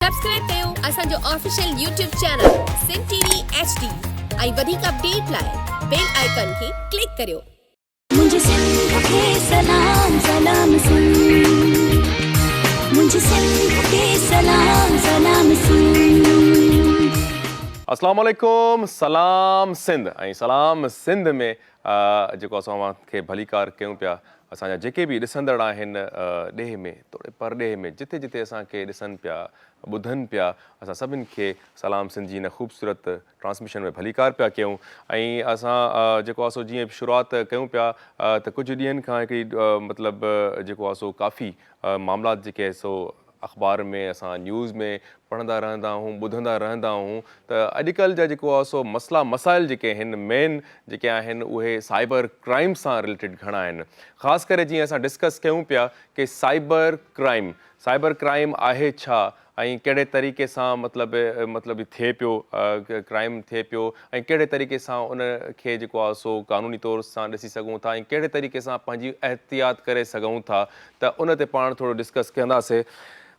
Subscribe कयो असांजो official YouTube channel Sindh TV HD ऐं वधीक अपडेट लाइ बेल आइकन खे क्लिक करियो। मुझे सिंध के सलाम सलाम सिंध, मुझे सिंध के सलाम सलाम सिंध। अस्सलाम वालेकुम, सलाम सिंध ऐं सलाम सिंध में जेको असां खे भलीकार कयूं पिया असांजा जेके बि ॾिसंदड़ आहिनि ॾेह में थोरे परॾेह में जिथे जिथे असांखे ॾिसनि पिया ॿुधनि पिया असां सभिनि खे सलाम सिंध जी हिन ख़ूबसूरत ट्रांसमिशन में भलीकार पिया कयूं। ऐं असां जेको आहे सो जीअं शुरूआति कयूं पिया त कुझु ॾींहंनि खां हिकिड़ी मतिलबु जेको आहे सो काफ़ी मामलात जेके सो अख़बार में असां न्यूज़ में पढ़ंदा रहंदा आहियूं ॿुधंदा रहंदा आहियूं त अॼुकल्ह जा जेको आहे सो मसइला मसाइल जेके आहिनि मेन जेके आहिनि उहे साइबर क्राइम सां रिलेटेड घणा आहिनि। ख़ासि करे जीअं असां डिस्कस कयूं पिया कि साइबर क्राइम आहे छा ऐं कहिड़े तरीक़े सां मतिलबु थिए पियो क्राइम थिए पियो ऐं कहिड़े तरीक़े सां उन खे जेको आहे सो क़ानूनी तौर सां ॾिसी सघूं था ऐं कहिड़े तरीक़े सां पंहिंजी एहतियात करे सघूं था त उन ते पाण थोरो डिस्कस कंदासीं।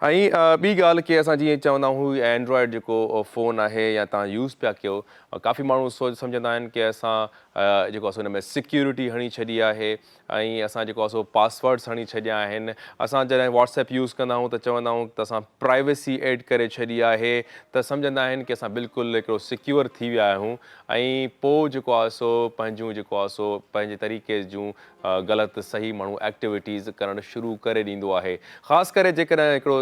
ऐं ॿी ॻाल्हि की असां जीअं चवंदा आहियूं एंड्रॉइड जेको फ़ोन आहे या तव्हां यूज़ पिया कयो काफ़ी माण्हू सम्झंदा आहिनि की असां जेको आहे सो हुन में सिक्योरिटी हणी छॾी आहे ऐं असां जेको आहे सो पासवर्ड्स हणी छॾिया आहिनि। असां जॾहिं व्हाट्सएप यूज़ कंदा आहियूं त चवंदा आहियूं त असां प्राइवेसी एड करे छॾी आहे त सम्झंदा आहिनि की असां बिल्कुलु हिकिड़ो सिक्योर थी विया आहियूं ऐं पोइ जेको आहे सो पंहिंजूं जेको आहे सो पंहिंजे तरीक़े जूं ग़लति सही माण्हू एक्टिविटीज़ करणु शुरू करे ॾींदो आहे। ख़ासि करे जेकॾहिं हिकिड़ो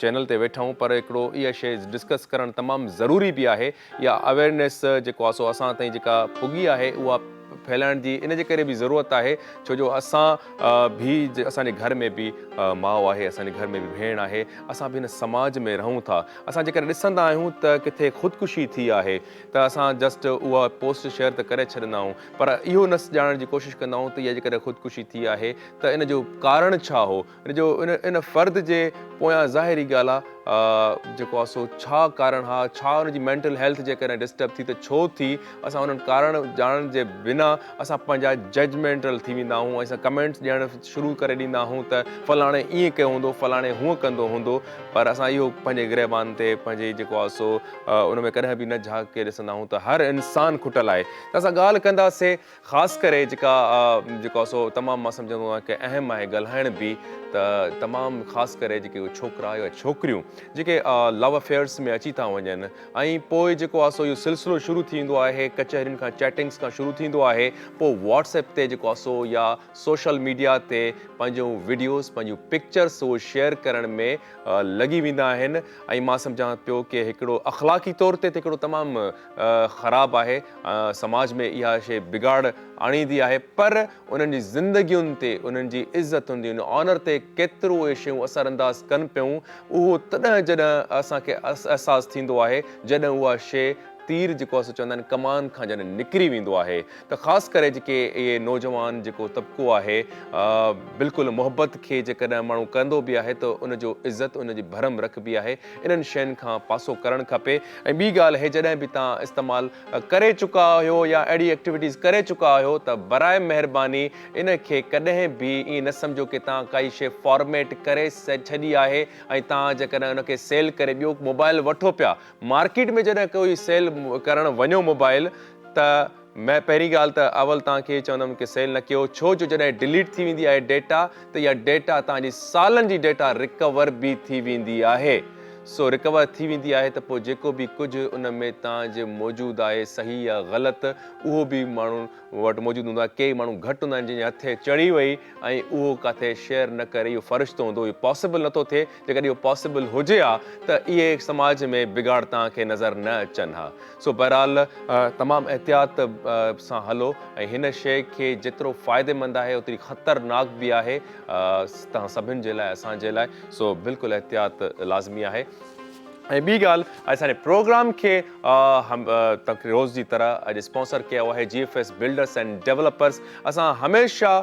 चैनल ते वेठा आहियूं पर हिकिड़ो इहा शइ डिस्कस करणु तमामु ज़रूरी बि आहे या अवेयरनेस जेको आहे सो असां ताईं जेका पुगी आहे उहा फैलाइण जी इन जे करे बि ज़रूरत आहे छो जो असां बि असांजे घर में बि माउ आहे, असांजे घर में बि भेण आहे, असां बि हिन समाज में रहूं था। असां जेकॾहिं ॾिसंदा आहियूं त किथे ख़ुदकुशी थी आहे त असां जस्ट उहा पोस्ट शेयर त करे छॾींदा आहियूं पर इहो न ॼाणण जी कोशिशि कंदा आहियूं त इहा जेकॾहिं ख़ुदकुशी थी आहे त इन जो कारण छा हो, इन फ़र्द जे पोयां ज़ाहिरी ॻाल्हि आहे जेको आहे सो छा कारण हा, छा हुनजी मेंटल हेल्थ जेकॾहिं डिस्टर्ब थी त छो थी। असां उन्हनि कारण ॼाणण जे बिना असां पंहिंजा जजमेंटल थी वेंदा आहियूं, असां कमेंट्स ॾियणु शुरू करे ॾींदा आहियूं त फलाणे ईअं कयो हूंदो, फलाणे हूअं कंदो हूंदो पर असां इहो पंहिंजे गिरबान ते पंहिंजे जेको आहे सो उन में कॾहिं बि न झांके के ॾिसंदा आहियूं त हर इंसानु खुटल आहे। त असां ॻाल्हि कंदासीं ख़ासि करे जेको आहे सो तमामु मां सम्झंदो आहियां की अहम आहे ॻाल्हाइण बि त तमामु ख़ासि करे जेके छोकिरा या छोकिरियूं जेके लव अफेयर्स में अची था वञनि ऐं पोइ जेको आहे सो इहो सिलसिलो शुरू थी वेंदो आहे कचहरियुनि खां चैटिंग्स खां शुरू थींदो आहे पोइ व्हाट्सएप ते जेको आहे सो या सोशल मीडिया ते पंहिंजूं वीडियोस पंहिंजूं पिक्चर्स उहो शेयर करण में लॻी वेंदा आहिनि ऐं मां सम्झां पियो की हिकिड़ो अख़लाक़ी तौर ते हिकिड़ो तमामु ख़राबु आहे, समाज में इहा शइ बिगाड़ आणींदी आहे पर उन्हनि जी ज़िंदगियुनि ते उन्हनि जी इज़तुनि ते ऑनर ते केतिरो उहे शयूं असरअंदाज़ कनि पियूं उहो तॾहिं जॾहिं असांखे अहसासु थींदो आहे जॾहिं उहा शइ तीर जेको आहे सो चवंदा आहिनि कमान खां जॾहिं निकिरी वेंदो आहे त ख़ासि करे जेके इहे नौजवान जेको तबिको आहे बिल्कुलु मुहबत खे जेकॾहिं माण्हू कंदो बि आहे त उनजो इज़त उनजी भरम रखबी आहे। इन्हनि शयुनि खां पासो करणु खपे। ऐं ॿी ॻाल्हि आहे जॾहिं बि तव्हां इस्तेमालु करे चुका आहियो या अहिड़ी एक्टिविटीज़ करे चुका आहियो त बराए महिरबानी इन खे कॾहिं बि ईअं न सम्झो की तव्हां काई शइ फॉर्मेट करे छॾी आहे ऐं तव्हां जेकॾहिं उनखे सेल करे ॿियो मोबाइल वठो पिया मार्केट में जॾहिं कोई सेल करणु वञो मोबाइल त मैं पहिरीं ॻाल्हि त अवल तव्हांखे चवंदुमि की सेल न कयो छो जो जॾहिं डिलीट थी वेंदी आहे डेटा त इहा डेटा तव्हांजी सालनि जी डेटा रिकवर बि थी वेंदी आहे। सो रिकवर थी वेंदी आहे त पोइ जेको बि कुझु उन में तव्हांजे मौजूदु आहे सही या ग़लति उहो बि माण्हू वटि मौजूदु हूंदो आहे। के माण्हू घटि हूंदा आहिनि जंहिंजे हथे चढ़ी वई ऐं उहो किथे शेयर न करे इहो फ़रिश्तो हूंदो, इहो पॉसिबल नथो थिए। जेकॾहिं इहो पॉसिबल हुजे हा त इहे समाज में बिगाड़ तव्हांखे नज़र न अचनि हा। सो बहरहाल तमामु एहतियात सां हलो ऐं हिन शइ खे जेतिरो फ़ाइदेमंद आहे ओतिरी ख़तरनाक बि आहे तव्हां सभिनि जे लाइ असांजे लाइ। सो बिल्कुलु एहतियात लाज़मी आहे। ऐं ॿी ॻाल्हि असांजे प्रोग्राम खे रोज़ जी तरह अॼु स्पॉन्सर कयो आहे GFS बिल्डर्स एंड डेवलपर्स। असां हमेशह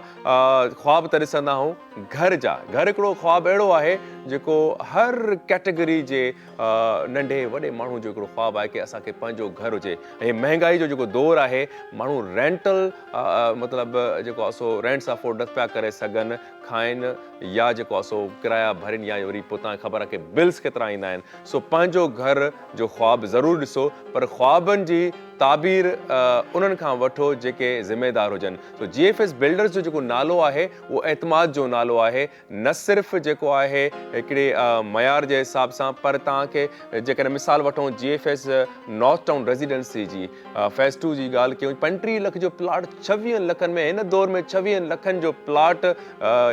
ख़्वाब त ॾिसंदा आहियूं घर जा घर हिकिड़ो ख़्वाबु अहिड़ो आहे जेको हर कैटेगरी जे नंढे वॾे माण्हू जो हिकिड़ो ख़्वाबु आहे कि असांखे पंहिंजो घर हुजे। ऐं महांगाई जो जेको दौरु आहे माण्हू रेंटल मतिलबु जेको आहे सो रेंट्स अफोर्ड नथा करे सघनि खाइनि या जेको आहे सो किराया भरनि या वरी पोइ तव्हांखे ख़बर आहे कि बिल्स केतिरा ईंदा आहिनि। सो पंहिंजो घर जो ख़्वाबु ज़रूरु ॾिसो, पर ख़्वाबनि जी ताबीर उन्हनि खां वठो जेके ज़िम्मेदार हुजनि। सो GFS बिल्डर्स जो जेको नालो आहे उहो एतमाद जो नालो आहे, न सिर्फ़ु जेको आहे हिकिड़े मयार जे हिसाब सां, पर तव्हांखे जेकॾहिं मिसाल वठूं GFS नॉर्थ टाउन रेजिडेंसी जी फेज़ 2 जी ॻाल्हि कयूं, 35 लख जो प्लाट 26 लखनि में, हिन दौर में 26 लखनि जो प्लाट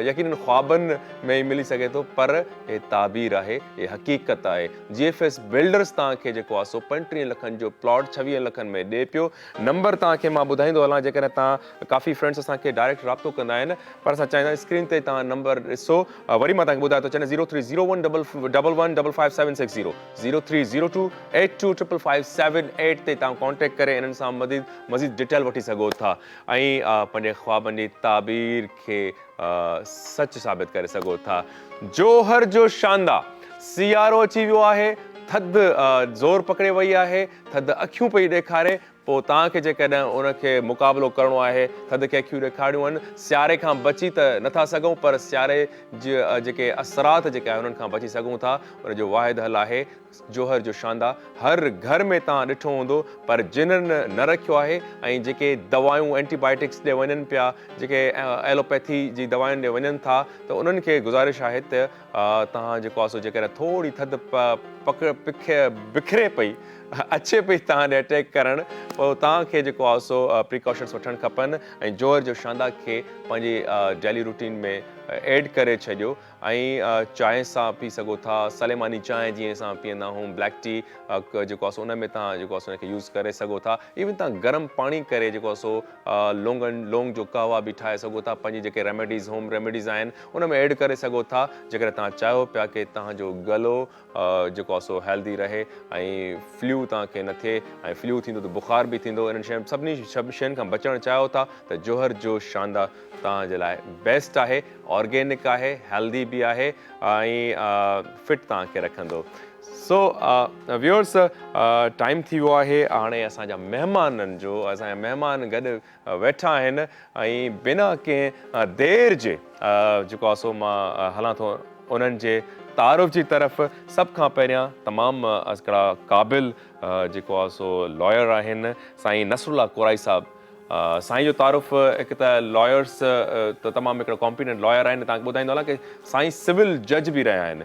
यकीनन ख़्वाबनि में ई मिली सघे थो, पर हे ताबीर आहे, हे हक़ीक़त आहे। GFS बिल्डर्स तव्हांखे जेको आहे सो 35 लखनि जो प्लॉट 26 लखनि में ॾिए पियो। नंबर तव्हांखे मां ॿुधाईंदो हलां, जेकॾहिं तव्हां काफ़ी फ्रेंड्स असांखे डायरेक्ट राब्तो कंदा आहिनि, पर असां चाहींदा आहियूं स्क्रीन ते तव्हां नंबर ॾिसो। वरी मां तव्हांखे ॿुधाए थो छॾियां 0301115560 0302825558 ते तव्हां कॉन्टेक्ट करे इन्हनि सां मज़ीद डिटेल वठी सघो था ऐं पंहिंजे ख़्वाबनि जी ताबीर खे सच साबित करे सघो था। जोहर जो शानदार सियारो अची वियो आहे, थधि ज़ोर पकड़े वई आहे, थधि अखियूं पई ॾेखारे। पोइ तव्हांखे जेकॾहिं उनखे मुक़ाबिलो करिणो आहे, थधि खे अखियूं ॾेखारियूं आहिनि, सियारे खां बची त नथा सघूं, पर सियारे जे जेके असरात जेके आहे उन्हनि खां बची सघूं था। उनजो वाहिद हल आहे जोहर जो शानदार। हर घर में तव्हां ॾिठो हूंदो, पर जिन्हनि न रखियो आहे ऐं जेके दवायूं एंटीबायोटिक्स ॾे वञनि पिया, जेके एलोपैथी जी दवाउनि ॾे वञनि था, त उन्हनि खे गुज़ारिश आहे त तव्हां जेको आहे सो जेकॾहिं थोरी थधि बिखरे पई अचे पई तव्हां ॾे अटैक करणु, पोइ तव्हांखे जेको आहे सो प्रिकॉशन्स वठणु खपनि ऐं जोहर जो शानदार खे पंहिंजी डेली रूटीन में ऐड करे छॾियो ऐं चांहि सां पी सघो था। सलेमानी चांहि जीअं असां पीअंदा आहियूं, ब्लैक टी जेको आहे सो उन में तव्हां जेको आहे सो उनखे यूज़ करे सघो था। इवन तव्हां गरम पाणी करे जेको आहे सो लौंग जो कहवा बि ठाहे सघो था, पंहिंजी जेके रेमेडीज़ होम रेमेडीज़ आहिनि उन में ऐड करे सघो था, जेकॾहिं तव्हां चाहियो पिया कि तव्हांजो गलो जेको आहे सो हेल्दी रहे ऐं फ्लू तव्हांखे न थिए, ऐं फ्लू थींदो त बुखार बि थींदो। इन्हनि सभिनी शयुनि खां बचणु चाहियो था त जोहर जो शानदार तव्हांजे लाइ बेस्ट आहे, ऑर्गेनिक आहे, हेल्दी बि आहे ऐं फिट तव्हांखे रखंदो। सो व्यूअर्स, टाइम थी वियो आहे हाणे असांजा महिमाननि जो। असांजा महिमान गॾु वेठा आहिनि ऐं बिना कंहिं देरि जे जेको आहे सो मां हलां थो उन्हनि जे तारुफ़ जी तरफ़। सभ खां पहिरियां तमामु हिकिड़ा क़ाबिल जेको आहे सो लॉयर आहिनि, साईं नसरुल्ला कोराई साहिबु। साईं जो तारुफ़ हिकु त लॉयर्स त तमामु हिकिड़ो कॉम्पिटेंट लॉयर आहिनि। तव्हांखे ॿुधाईंदो हलां कि साईं सिविल जज बि रहिया आहिनि,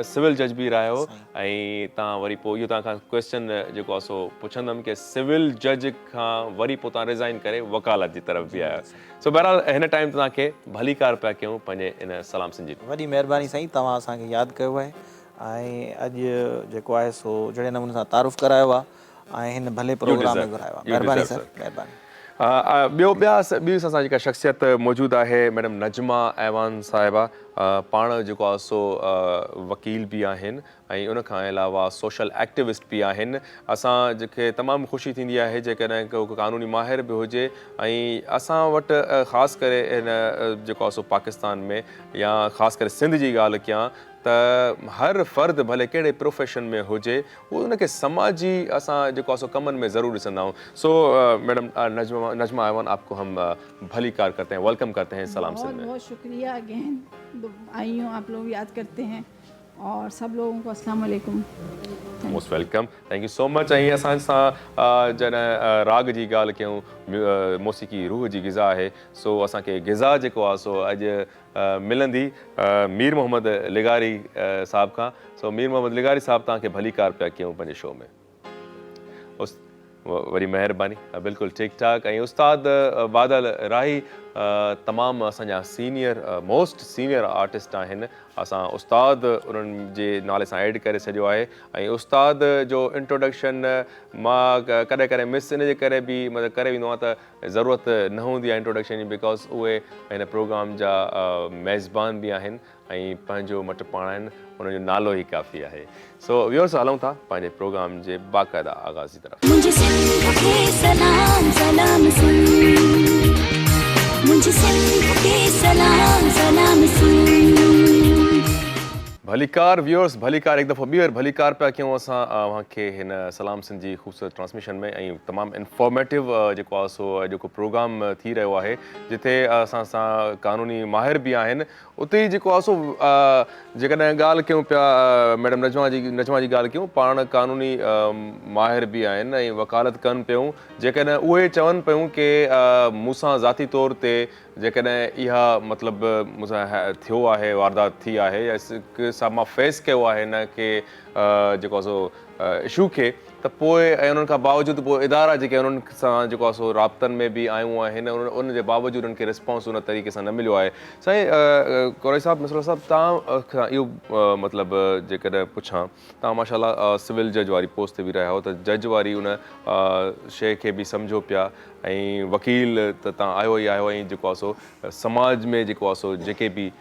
सिविल जज बि रहिया हो। ऐं तव्हां वरी पोइ इहो तव्हां खां क्वेश्चन जेको आहे सो पुछंदुमि कि सिविल जज खां वरी पोइ तव्हां रिज़ाइन करे वकालत जी तरफ़ बि आया। सो बहरहाल हिन टाइम तव्हांखे भली कार पिया कयूं पंहिंजे इन सलाम सिंह जी। वॾी महिरबानी साईं, तव्हां असांखे यादि कयो आहे ऐं अॼु जेको आहे सो जहिड़े नमूने सां तारुफ़ करायो आहे ऐं हिन भले प्रोग्राम में घुरायो आहे। महिरबानी सर, महिरबानी। ॿी असां जेका शख़्सियत मौजूदु आहे मैडम नजमा ऐवान साहिबा। पाण जेको आहे सो वकील बि आहिनि ऐं उनखां अलावा सोशल एक्टिविस्ट बि आहिनि। असां जेके तमामु ख़ुशी थींदी आहे जेकॾहिं को क़ानूनी माहिर बि हुजे ऐं असां वटि ख़ासि करे हिन जेको आहे सो पाकिस्तान में या ख़ासि करे सिंध जी ॻाल्हि कयां त हर फ़र्द भले कहिड़े प्रोफेशन में हुजे उहो उनखे समाजी असां जेको आहे सो कमनि में ज़रूरु ॾिसंदा आहियूं। सो मैडम नजमा ऐवान, आपको हम भली कार करते हैं, वेलकम करते हैं सलाम सिंध में। बहुत शुक्रिया अगेन, आई हूँ आप लोग याद करते हैं और सब लोगों को अस्सलाम वालेकुम। Most welcome, thank you so much. ऐं असां सां जॾहिं राग जी ॻाल्हि कयूं, मौसीक़ी रूह जी ग़िज़ा आहे, सो असांखे ग़िज़ा जेको आहे सो अॼु मिलंदी मीर मोहम्मद लिगारी साहिब खां। सो मीर मोहम्मद लिगारी साहिबु, तव्हांखे भली कार पिया कयूं पंहिंजे शो में। वरी महिरबानी, बिल्कुलु ठीकु ठाक। ऐं उस्ताद बादल राही तमामु असांजा सीनियर मोस्ट सीनियर आर्टिस्ट आहिनि। असां उस्ताद उन्हनि जे नाले सां ऐड करे छॾियो आहे ऐं उस्ताद जो इंट्रोडक्शन मां कॾहिं कॾहिं मिस इन जे करे बि मतिलबु करे वेंदो आहे त ज़रूरत न हूंदी आहे इंट्रोडक्शन जी, बिकॉज़ उहे हिन प्रोग्राम जा मेज़बान बि आहिनि ऐं पंहिंजो मटि पाण आहिनि, उनजो नालो ई काफ़ी आहे। सो व्यूअर्स, हलूं था पंहिंजे प्रोग्राम जे बाक़ाइदा आगाज़ जी तरफ़। मुझे सिंध के सलाम सलाम सिंध, मुंहिंजी सिंध खे सलाम सलाम सिंध। भलीकार व्यूअर्स, भलीकार एक दफ़ो ॿीहर भलीकार पिया कयूं असां अव्हांखे हिन सलाम सिंध जी ख़ूबसूरत ट्रांसमिशन में ऐं तमामु इंफॉर्मेटिव जेको आहे सो जेको प्रोग्राम थी रहियो आहे जिथे असां सां कानूनी माहिर बि आहिनि। उते ई जेको आहे सो जेकॾहिं ॻाल्हि कयूं पिया मैडम नजमा जी ॻाल्हि कयूं, पाण कानूनी माहिर बि आहिनि ऐं वकालत कनि पियूं। जेकॾहिं उहे चवनि पियूं की मूंसां ज़ाती तौर ते जेकॾहिं इहा मतिलबु मूंसां थियो आहे, वारदात थी आहे या सां मां फेस कयो आहे हिन खे जेको आहे सो इशू खे, त पोइ ऐं उन्हनि खां बावजूदि पोइ इदारा जेके उन्हनि सां जेको आहे सो राब्तनि में बि आयूं आहिनि, उन जे बावजूदि उन्हनि खे रिस्पॉन्स उन तरीक़े सां न मिलियो आहे। साईं कौरई साहिबु, मिसरा साहिबु, तव्हां खां इहो मतिलबु जेकॾहिं पुछां, तव्हां माशाल्लाह सिविल जज वारी पोस्ट ते बि रहिया हो, त जज वारी उन शइ खे बि सम्झो पिया ऐं वकील त तव्हां आयो ई आयो ऐं जेको आहे सो समाज में जेको आहे सो जेके बि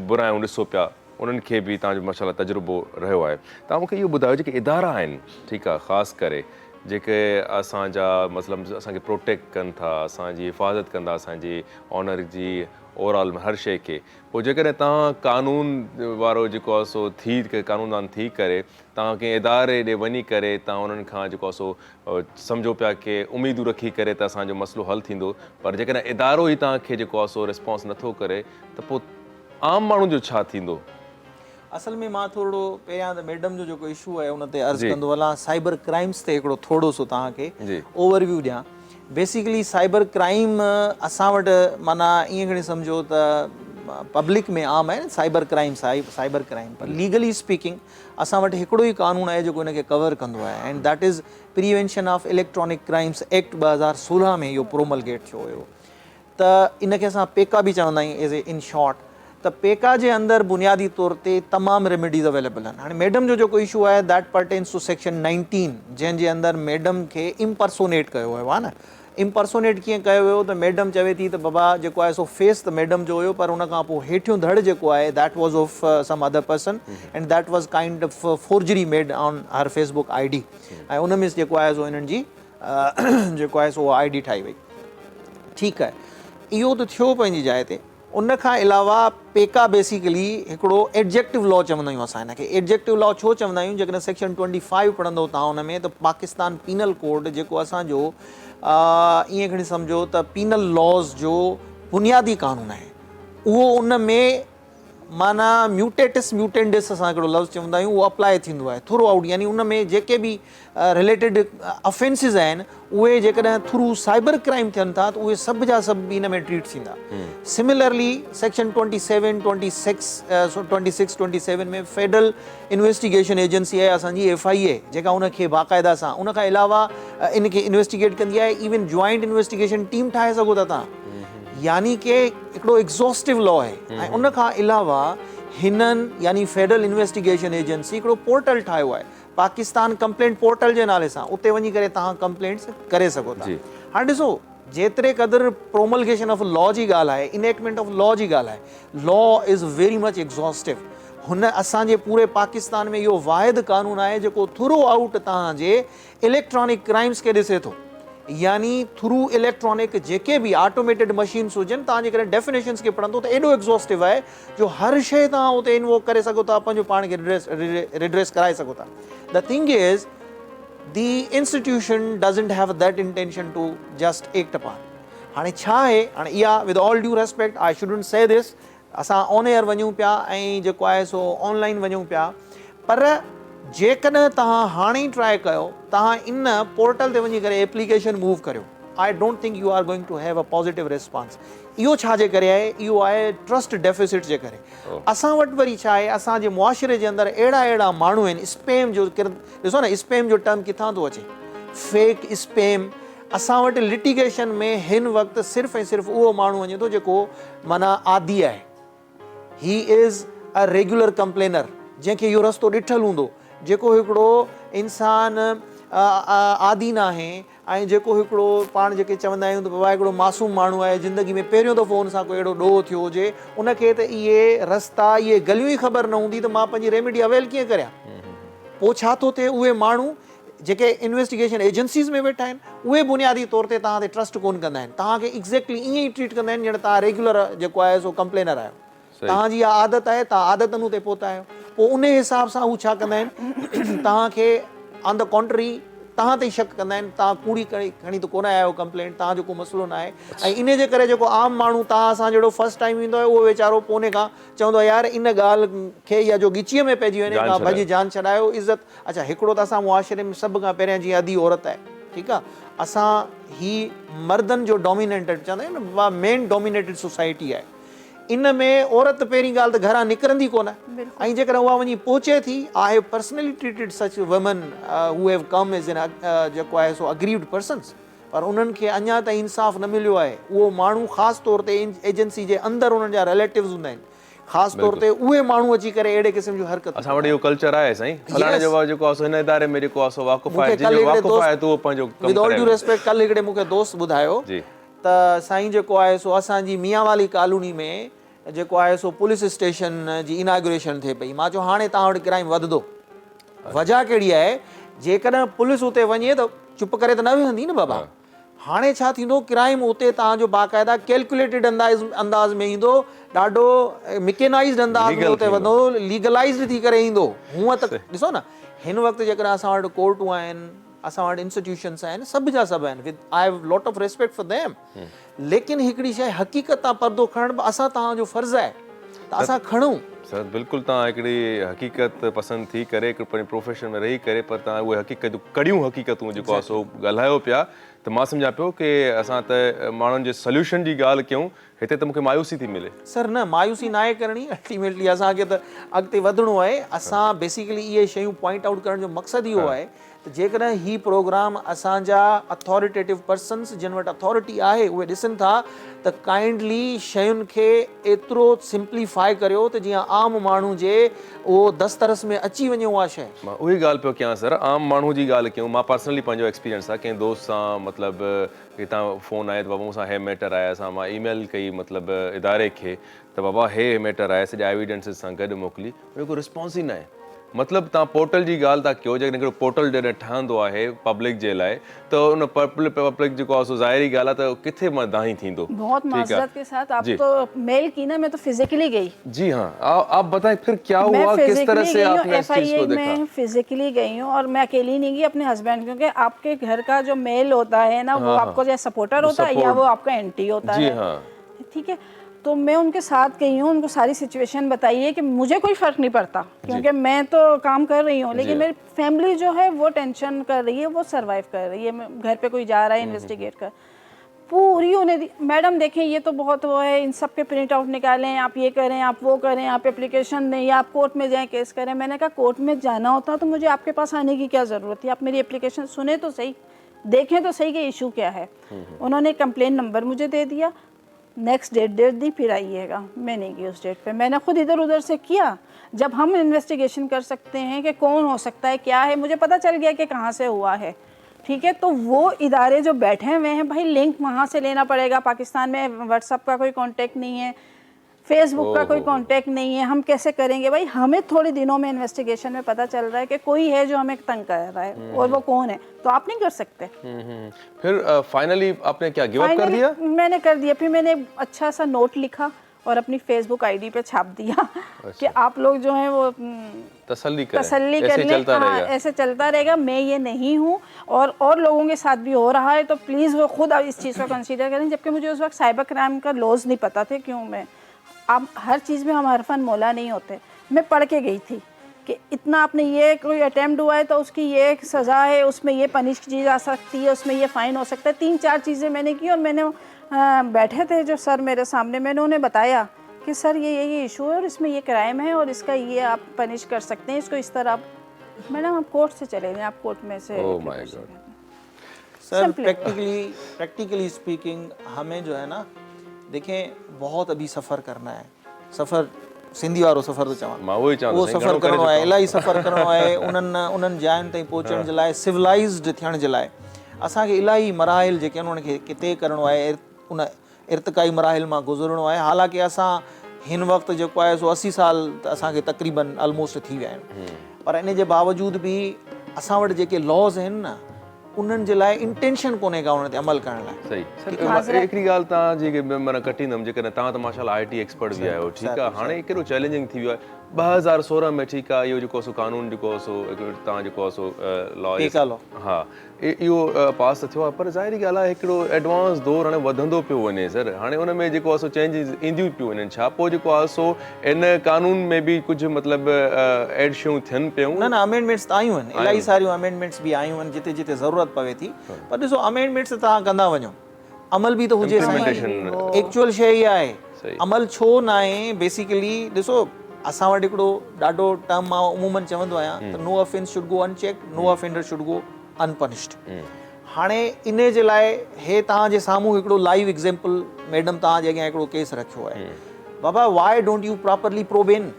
बुरायूं ॾिसो पिया उन्हनि खे बि तव्हांजो माशाल्लाह तजुर्बो रहियो आहे। तव्हां मूंखे इहो ॿुधायो जेके इदारा आहिनि, ठीकु आहे, ख़ासि करे जेके असांजा मतिलबु असांखे प्रोटेक्ट कनि था, असांजी हिफ़ाज़त कंदा, असांजी ऑनर जी ओवरऑल हर शइ खे, पोइ जेकॾहिं तव्हां कानून वारो जेको आहे सो कानूनदान थी करे तव्हां कंहिं इदारे ॾे वञी करे तव्हां उन्हनि खां जेको आहे सो सम्झो पिया की उमेदूं रखी करे त असांजो मसइलो हल थींदो, पर जेकॾहिं इदारो ई तव्हांखे जेको आहे सो रिस्पॉन्स नथो करे त पोइ आम माण्हू जो छा थींदो? असल में मां थोरो पहिरियां त मैडम जो जेको इशू आहे उन ते अर्ज़ु कंदो हलां, साइबर क्राइम्स ते हिकिड़ो थोरो सो तव्हांखे ओवरव्यू ॾियां। बेसिकली साइबर क्राइम असां वटि माना ईअं खणी सम्झो त पब्लिक में आम आहे न साइबर क्राइम, पर लीगली स्पीकिंग असां वटि हिकिड़ो ई कानून आहे जेको हिनखे कवर कंदो आहे, and that is prevention of electronic crimes act 2016 में इहो प्रोमलगेट थियो हुयो। त इनखे असां पेका बि चवंदा आहियूं एज़ ए इन शॉर्ट। त पेका जे अंदरि बुनियादी तौर ते तमामु रेमेडीज़ अवेलेबल आहिनि। हाणे मैडम जो जेको इशू आहे दैट पर्टेन्स टू सेक्शन 19, जंहिंजे अंदरि मैडम खे इम्पर्सोनेट कयो वियो आहे न। इम्पर्सोनेट कीअं कयो वियो त मैडम चवे थी त बाबा जेको आहे सो फेस त मैडम जो हुयो, पर उन खां पोइ हेठियों धड़ जेको आहे that was of some other person and that was kind of forgery made on her Facebook ID, ऐं उन में जेको आहे सो हिननि जी जेको आहे सो ID ठाही वई। ठीकु आहे, इहो त थियो पंहिंजी जाइ ते। उन खां अलावा पेका बेसिकली हिकिड़ो एडजेक्टिव लॉ चवंदा आहियूं असां हिनखे। एडजेक्टिव लॉ छो चवंदा आहियूं? जेकॾहिं सेक्शन 25 पढ़ंदो तव्हां हुन में, त पाकिस्तान पीनल कोड जेको असांजो ईअं खणी सम्झो त पीनल लॉज़ जो बुनियादी कानून आहे, उहो उन में माना म्यूटेटिस म्यूटेंडिस असां हिकिड़ो लफ़्ज़ चवंदा आहियूं, उहो अप्लाई थींदो आहे थ्रू आउट, यानी उन में जेके बि रिलेटेड अफेंसिस आहिनि उहे जेकॾहिं थ्रू साइबर क्राइम थियनि था त उहे सभु जा सभु इन में ट्रीट थींदा। सिमिलरली सेक्शन 27, 26, 27 में फेडरल इन्वेस्टिगेशन एजेंसी आहे असांजी FIA, जेका उनखे बाक़ाइदा सां उन खां अलावा इनखे इन्वेस्टिगेट कंदी आहे। इवन जॉइंट इन्वेस्टिगेशन टीम ठाहे सघो था तव्हां, यानी कि हिकिड़ो एग्ज़ॉस्टिव लॉ आहे। ऐं उन खां अलावा हिननि यानी फेडरल इन्वेस्टिगेशन एजेंसी हिकिड़ो पोर्टल ठाहियो आहे पाकिस्तान कंप्लेंट पोर्टल जे नाले सां, उते वञी करे तव्हां कंप्लेंट्स करे सघो था। हाणे ॾिसो, जेतिरे क़दुरु प्रोमलगेशन ऑफ लॉ जी ॻाल्हि आहे, इनेक्टमेंट ऑफ लॉ जी ॻाल्हि आहे, लॉ इज़ वेरी मच एग्ज़ॉस्टिव। हुन असांजे पूरे पाकिस्तान में इहो वाहिद कानून आहे जेको थ्रू आउट तव्हांजे इलेक्ट्रॉनिक क्राइम्स खे ॾिसे थो, यानी थ्रू इलेक्ट्रॉनिक जेके बि ऑटोमेटेड मशीन्स हुजनि, तव्हां जेकॾहिं डेफिनेशन्स खे पढ़ंदो त एॾो एग्ज़ॉस्टिव आहे जो हर शइ तव्हां उते इन्वोक करे सघो था, पंहिंजो पाण खे रिड्रेस कराए सघो था। The thing is the institution doesn't have that intention to just act upon. हाणे छा आहे, हाणे इहा with all due respect I shouldn't से दिस, असां ऑन एयर वञूं पिया ऐं जेको आहे सो ऑनलाइन वञूं पिया, पर जेकॾहिं तव्हां हाणे ई ट्राई कयो, तव्हां इन पोर्टल ते वञी करे एप्लीकेशन मूव करियो, I don't think you are going to have a positive response. इहो छा जे करे आहे? इहो आहे ट्रस्ट डेफिसिट जे करे। असां वटि वरी छा आहे, असांजे मुआशिरे जे अंदरि अहिड़ा माण्हू आहिनि, स्पैम जो ॾिसो न, स्पैम जो टर्म किथां थो अचे, फेक स्पैम। असां वटि लिटिगेशन में हिन वक़्तु सिर्फ़ु ऐं सिर्फ़ु उहो माण्हू वञे थो जेको माना आदी आहे, he is a regular complainer, जंहिंखे इहो रस्तो ॾिठल हूंदो, जेको हिकिड़ो इंसान आदी न आहे ऐं जेको हिकिड़ो पाण जेके चवंदा आहियूं त बाबा हिकिड़ो मासूम माण्हू आहे, ज़िंदगी में पहिरियों दफ़ो हुन सां कोई अहिड़ो ॾोह थियो हुजे, उनखे त इहे रस्ता इहे गलियूं ई ख़बर न हूंदी त मां पंहिंजी रेमेडी अवेल कीअं करियां। पोइ छा थो थिए, उहे माण्हू जेके इन्वेस्टिगेशन एजेंसीज़ में वेठा आहिनि उहे बुनियादी तौर ते तव्हां ते ट्रस्ट कोन कंदा आहिनि, तव्हांखे एग्ज़ैक्टली ईअं ई ट्रीट कंदा आहिनि ॼण तव्हां रेगुलर जेको आहे सो कंप्लेनर आहियो। तव्हांजी इहा आदत आहे, तव्हां आदतुनि ते पहुता आहियो, पोइ उन हिसाब सां हू छा कंदा आहिनि, तव्हांखे ऑन द कॉन्ट्री तव्हां ते शक कंदा आहिनि, तव्हां कूड़ी खणी त कोन आया आहियो कंप्लेंट, तव्हांजो को मसइलो न आहे। ऐं इन जे करे जेको आम माण्हू तव्हां सां जहिड़ो फर्स्ट टाइम ईंदो आहे उहो वीचारो पोने खां चवंदो आहे यार इन ॻाल्हि खे या जो ॻिचीअ में पइजी वञे का भॼी जान छॾायो इज़त। अच्छा, हिकिड़ो त असां मुआशिरे में सभ खां पहिरियां जीअं अधी औरत आहे, ठीकु आहे, असां ही मर्दनि जो डोमिनेटेड चवंदा आहिनि न, मेन डोमिनेटेड सोसाइटी आहे। इन में औरत पहिरीं ॻाल्हि त घरां निकिरंदी कोन, ऐं जेकॾहिं उहा वञी पहुचे थी, आई हैव पर्सनली ट्रीटेड सच women who have come as an जेको आहे सो अग्रीव्ड पर्सन्स, पर उन्हनि खे अञा ताईं इंसाफ़ न मिलियो आहे। उहो माण्हू ख़ासि तौर ते एजेंसी जे अंदरि उन्हनि जा रिलेटिव्स हूंदा आहिनि, ख़ासि तौर ते उहे माण्हू अची करे अहिड़े क़िस्म जूं हरकत असां वटि इहो कल्चर आहे साईं, फलाणे जो जेको आहे हिन इदारे में जेको आहे वाक़ुफ़ आहे, जंहिंजो वाक़ुफ़ आहे त उहो पंहिंजो विद ऑल ड्यू रिस्पेक्ट कल्ह हिकिड़े मूंखे दोस्त ॿुधायो त साईं जेको आहे सो असांजी मियां वाली कॉलोनी में जेको आहे सो पुलिस स्टेशन जी इनाग्रेशन थिए पई। मां चयो हाणे तव्हां वटि क्राइम वधंदो, वजह कहिड़ी आहे, जेकॾहिं पुलिस उते वञे त चुप करे त न वेहंदी न बाबा। हाणे छा थींदो, क्राइम उते तव्हांजो बाक़ाइदा कैलकुलेटेड अंदाज़ में ईंदो, ॾाढो मिकेनाइज़्ड अंदाज़ में उते वधो, लीगलाइज़्ड थी करे ईंदो। हूअं त ॾिसो न, हिन वक़्तु जेकॾहिं असां वटि कोर्टूं आहिनि, असां वटि इंस्टीट्यूशन्स आहिनि, सभ जा सभु आहिनि, I have lot of respect for them, लेकिन हिकिड़ी शइ हक़ीक़त तां पर्दो खणणु असां तव्हांजो फ़र्ज़ु आहे त असां खणूं। सर बिल्कुलु तव्हां हिकिड़ी हक़ीक़त पसंदि थी करे हिकिड़े पंहिंजे प्रोफेशन में रही करे, पर तव्हां उहे हक़ीक़तूं कड़ियूं हक़ीक़तूं जेको आहे सो ॻाल्हायो पिया, त मां सम्झां पियो की असां त माण्हुनि जे सोल्यूशन जी ॻाल्हि कयूं, हिते त मूंखे मायूसी थी मिले। सर न, मायूसी न आहे करणी, अल्टीमेटली असांखे त अॻिते वधिणो आहे। असां बेसिकली इहे शयूं पॉइंट आउट करण जो मक़सदु इहो आहे त जेकॾहिं ही प्रोग्राम असांजा अथॉरिटेटिव पर्सन्स जिन वटि अथॉरिटी आहे उहे ॾिसनि था त काइंडली शयुनि खे एतिरो सिंप्लीफाई करियो त जीअं आम माण्हू जे उहो दस्तरस में अची वञे उहा शइ। मां उहा ई ॻाल्हि पियो कयां सर, आम माण्हू जी ॻाल्हि कयूं। मां पर्सनली पंहिंजो एक्सपीरियंस आहे कंहिं दोस्त सां, मतिलबु हितां फ़ोन आहे त बाबा मूंसां हे मैटर आहे, असां मां ईमेल कई मतिलबु इदारे खे त बाबा हे मैटर आहे, सॼा एविडेंसिस सां गॾु मोकिली, उन को रिस्पॉन्स ई न आहे। मतिलबु तव्हां पोर्टल जी ॻाल्हि था कयो, जेकॾहिं हिकिड़ो पोर्टल जॾहिं ठहंदो आहे पब्लिक जे लाइ, त उन पब्लिक जेको आहे सो ज़ाहिरी ॻाल्हि आहे त किथे मां दाही थींदो। बहुत माज़रत के साथ, आप तो मेल की ना, मैं तो फिजिकली गई। जी हाँ, आप बताएं फिर क्या हुआ, किस तरह से आपने इस चीज़ को देखा? मैं फिजिकली गई हूँ और मैं अकेली नहीं गई, अपने हस्बैंड, क्योंकि आपके घर का जो मेल होता है ना, वो आपको या सपोर्टर होता है या वो आपका एंटी होता है। ठीक है, तो मैं उनके साथ गई हूँ, उनको सारी सिचुएशन बताई है कि मुझे कोई फ़र्क नहीं पड़ता क्योंकि मैं तो काम कर रही हूँ, लेकिन मेरी फैमिली जो है वो टेंशन कर रही है, वो सर्वाइव कर रही है। घर पे कोई जा रहा है इन्वेस्टिगेट कर, पूरी उन्हें मैडम देखें ये तो बहुत वो है, इन सब के प्रिंट आउट निकालें, आप ये करें, आप वो करें, आप एप्लीकेशन दें या आप कोर्ट में जाएं केस करें। मैंने कहा कोर्ट में जाना होता तो मुझे आपके पास आने की क्या ज़रूरत थी, आप मेरी एप्लीकेशन सुने तो सही, देखें तो सही कि इशू क्या है। उन्होंने कंप्लेन नंबर मुझे दे दिया, नेक्स्ट डेट दी, फिर आइएगा। मैं नहीं गई उस डेट पे, मैंने खुद इधर उधर से किया। जब हम इन्वेस्टिगेशन कर सकते हैं कि कौन हो सकता है, क्या है, मुझे पता चल गया कि कहाँ से हुआ है, ठीक है, तो वो इदारे जो बैठे हुए हैं भाई, लिंक वहाँ से लेना पड़ेगा। पाकिस्तान में व्हाट्सएप का कोई कांटेक्ट नहीं है, फेसबुक का कोई कांटेक्ट नहीं है, हम कैसे करेंगे भाई? हमें थोड़े दिनों में इन्वेस्टिगेशन में पता चल रहा है कि कोई है जो हमें तंग कर रहा है, और वो कौन है, तो आप नहीं कर सकते। फिर फाइनली आपने क्या गिव अप कर दिया? मैंने कर दिया। फिर मैंने अच्छा सा नोट लिखा और अपनी फेसबुक आईडी पे छाप दिया कि आप लोग जो हैं वो तसल्ली कर लें, हाँ ऐसे चलता रहेगा, मैं ये नहीं हूँ और लोगों के साथ भी हो रहा है, तो प्लीज़ वो खुद इस चीज़ को कंसीडर करें। जबकि मुझे उस वक्त साइबर क्राइम का लॉज नहीं पता थे, क्यों मैं आप हर चीज़ में हम हरफन मौला नहीं होते। मैं पढ़ के गई थी कि इतना आपने ये कोई अटैम्प्ट हुआ है तो उसकी ये सज़ा है, उसमें ये पनिश की जा सकती है, उसमें ये फ़ाइन हो सकता है। 3-4 चीज़ें मैंने की और मैंने बैठे थे जो सर मेरे सामने, मैंने उन्हें बताया कि सर ये इशू है और इसमें ये क्राइम है और इसका ये आप पनिश कर सकते हैं, इसको इस तरह आप, मैडम आप कोर्ट से चले जाएं, आप कोर्ट में से। Oh my God sir, practically speaking हमें जो है ना, देखें बहुत अभी सफ़र करना है। सफ़र सिंधी वारो सफ़र तो चवां, उहो सफ़र करिणो आहे, इलाही सफ़र करिणो आहे उन्हनि जायुनि ताईं पहुचण जे लाइ, सिविलाइज़्ड थियण जे लाइ असांखे इलाही मराहिल जेके उन्हनि खे किते करिणो आहे, उन इर्तिकाई मराहिल मां गुज़रणो आहे। हालांकि असां हिन वक़्तु जेको आहे सो 80 साल त असांखे तक़रीबन ऑलमोस्ट थी विया आहिनि, पर इन जे बावजूद बि असां वटि जेके लॉज़ आहिनि न उन्हनि जे लाइ इंटेंशन कोन्हे का उन ते अमल करण लाइ। सही सर हिकिड़ी ॻाल्हि तव्हां जेके माना कटींदुमि जेकॾहिं तव्हां त माशाल्लाह IT एक्सपर्ट बि आहियो ठीकु आहे हाणे केॾो चैलेंजिंग थी वियो आहे 2016 में ठीकु आहे इहो जेको सो कानून जेको सो तव्हां जेको आहे सो लॉ हा इहो पास थियो आहे पर ज़ाहिरी ॻाल्हि आहे हिकिड़ो एडवांस दौर हाणे वधंदो पियो वञे सर हाणे उन में जेको आहे सो चेंजिस ईंदियूं पियूं वञनि छा पोइ जेको आहे सो इन कानून में बि कुझु मतिलबु एड शयूं थियनि पियूं न अमेंडमेंट्स त आयूं आहिनि इलाही सारियूं अमेंडमेंट्स बि आयूं आहिनि जिते जिते ज़रूरत पवे थी पर ॾिसो अमेंडमेंट्स तव्हां कंदा वञो अमल बि त हुजे एक्चुअल शइ इहा आहे अमल छो न आहे बेसिकली ॾिसो असां वटि हिकिड़ो ॾाढो टर्म मां उमूमन चवंदो आहियां त no offence should go unchecked no offender should go unpunished हाणे इन जे लाइ हे तव्हांजे साम्हूं हिकिड़ो लाइव एग्जाम्पल मैडम तव्हांजे अॻियां हिकिड़ो केस रखियो आहे बाबा why don't you properly probe इन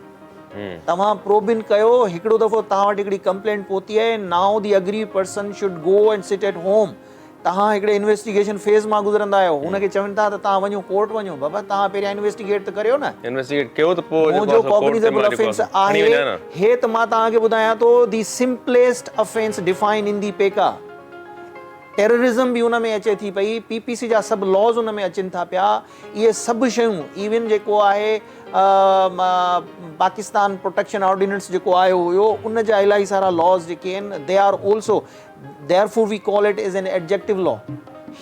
तव्हां प्रोब इन कयो हिकिड़ो दफ़ो तव्हां वटि हिकिड़ी कंप्लेंट पहुती आहे now the agree person should go and sit at home तव्हां हिकिड़े इन्वेस्टिगेशन फेज़ मां गुज़रंदा आहियो हुनखे चवनि था त तव्हां वञो कोर्ट वञो बाबा तव्हां पहिरियां इन्वेस्टिगेट त करियो न इन्वेस्टिगेट कयो त पोइ मुंहिंजो कॉग्निजेबल ऑफेंस आहे हे त मां तव्हांखे ॿुधायां थो दी सिंपलेस्ट ऑफेंस डिफाइन इन दी पेका टेररिज्म भी उन में अचे थी पई PPC जा सब लॉज उन में अचनि था पिया ये सब शयूं इवन जेको आहे पाकिस्तान प्रोटेक्शन ऑर्डिनेंस जेको आयो हुयो उन जा इलाही सारा लॉज जेके आहिनि they are also therefore we call it as an adjective law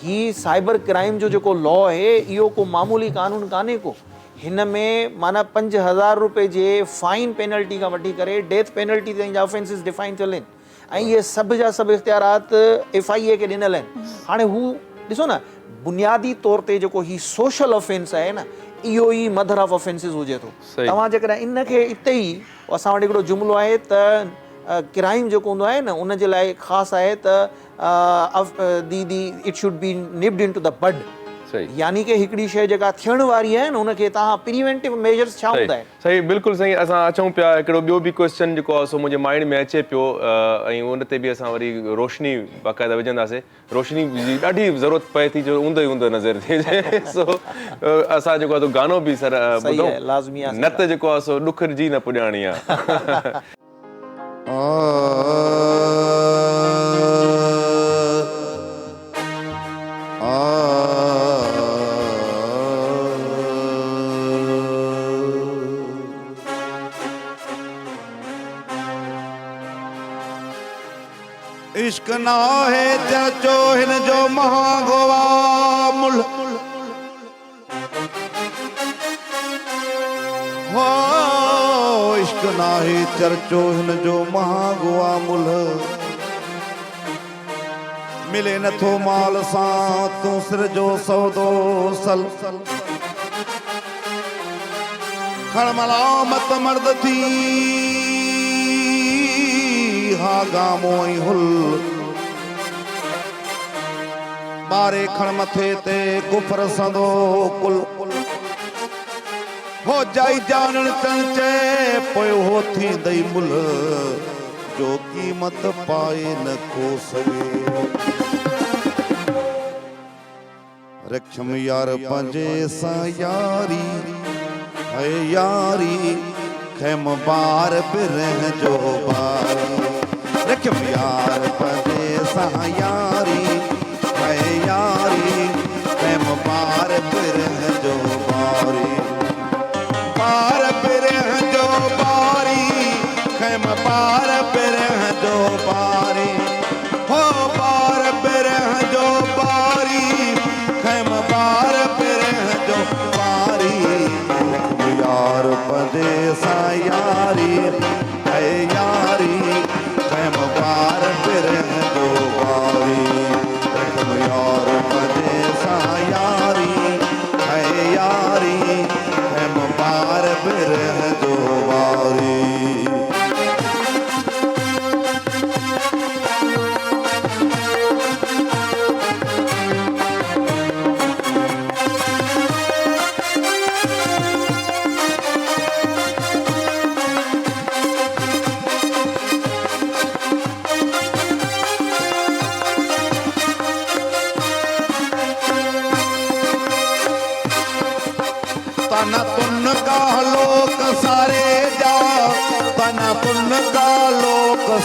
ही साइबर क्राइम जो जेको लॉ आहे इहो को मामूली कानून कान्हे को हिन में माना 5,000 रुपए जे फाइन पेनल्टी खां वठी करे डेथ पेनल्टी ताईं जा ऑफेंसिस डिफाइन थियल आहिनि ऐं इहे सभ जा सभु इख़्तियारात FIA खे ॾिनल आहिनि हाणे हू ॾिसो न बुनियादी तौर ते जेको ही सोशल ऑफेंस आहे न इहो ई मदर ऑफ ऑफेंसिस हुजे थो तव्हां जेकॾहिं इनखे इते ई असां वटि हिकिड़ो जुमिलो आहे त क्राइम जेको हूंदो आहे न उन जे लाइ ख़ासि आहे त it should be nipped in to the bud यानी कि हिकिड़ी शइ जेका थियण वारी आहे न उनखे तव्हां प्रिवेंटिव मेजर्स छा हूंदा आहिनि सही बिल्कुलु सही असां अचूं पिया हिकिड़ो ॿियो बि क्वेश्चन जेको आहे सो मुंहिंजे माइंड में अचे पियो ऐं उन ते बि असां वरी रोशनी बाक़ाइदा विझंदासीं रोशनी जी ॾाढी ज़रूरत पए थी जो ऊंदो ई ऊंदो नज़र थी अचे सो असां जेको आहे गानो बि सर ॿुधूं न त जेको आहे सो ॾुख जी न पुॼाणी आहे इश्क ना है चर्चो हिन जो महागोवा मुल हो इश्क ना है चर्चो हिन जो महागोवा मुल मिले नथो माल सां तूं सिर जो सौदो सल खण मलामत मर्द थी हा गामो ई हुल बारे खण मथे ते कुफर संदो कुल हो जाई जानण चंचे पोयो हो थींदई मुल जो कीमत पाए न को सके रक्षम यार पंजे सा यारी है यारी खैम बार बिरह जो बारी रखम यार पंजे सा यारी है यारी खैम बार बिरह जो बारी बार बिरह जो बारी खैम बार बिरह जो बारी हो बार बिरह जो बारी खैम बार बिरह जो बारी यार पंजे सा यारी है यारी खैम बार बिरह जो बारी रखम यार पंजे सा यारी है यारी खैम बार बिरह जो बारी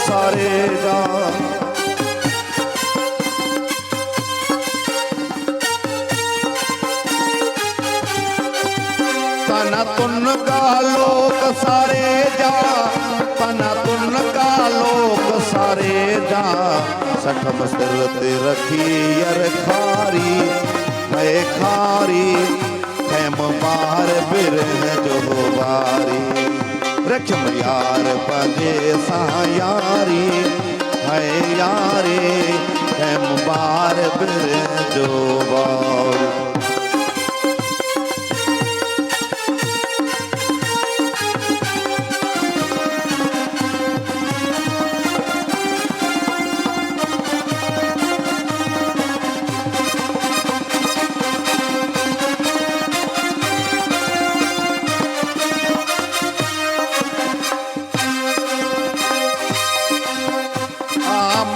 सारे जा तना तुन का लोक सारे जा तना तुन का लोक सारे जा सठ बस्तर ते रखी यर खारी मैं खारी खैम बार बिरह जो बारी रखम यार पंजे सा यारी है यारी खैम बार बिरह जो बारी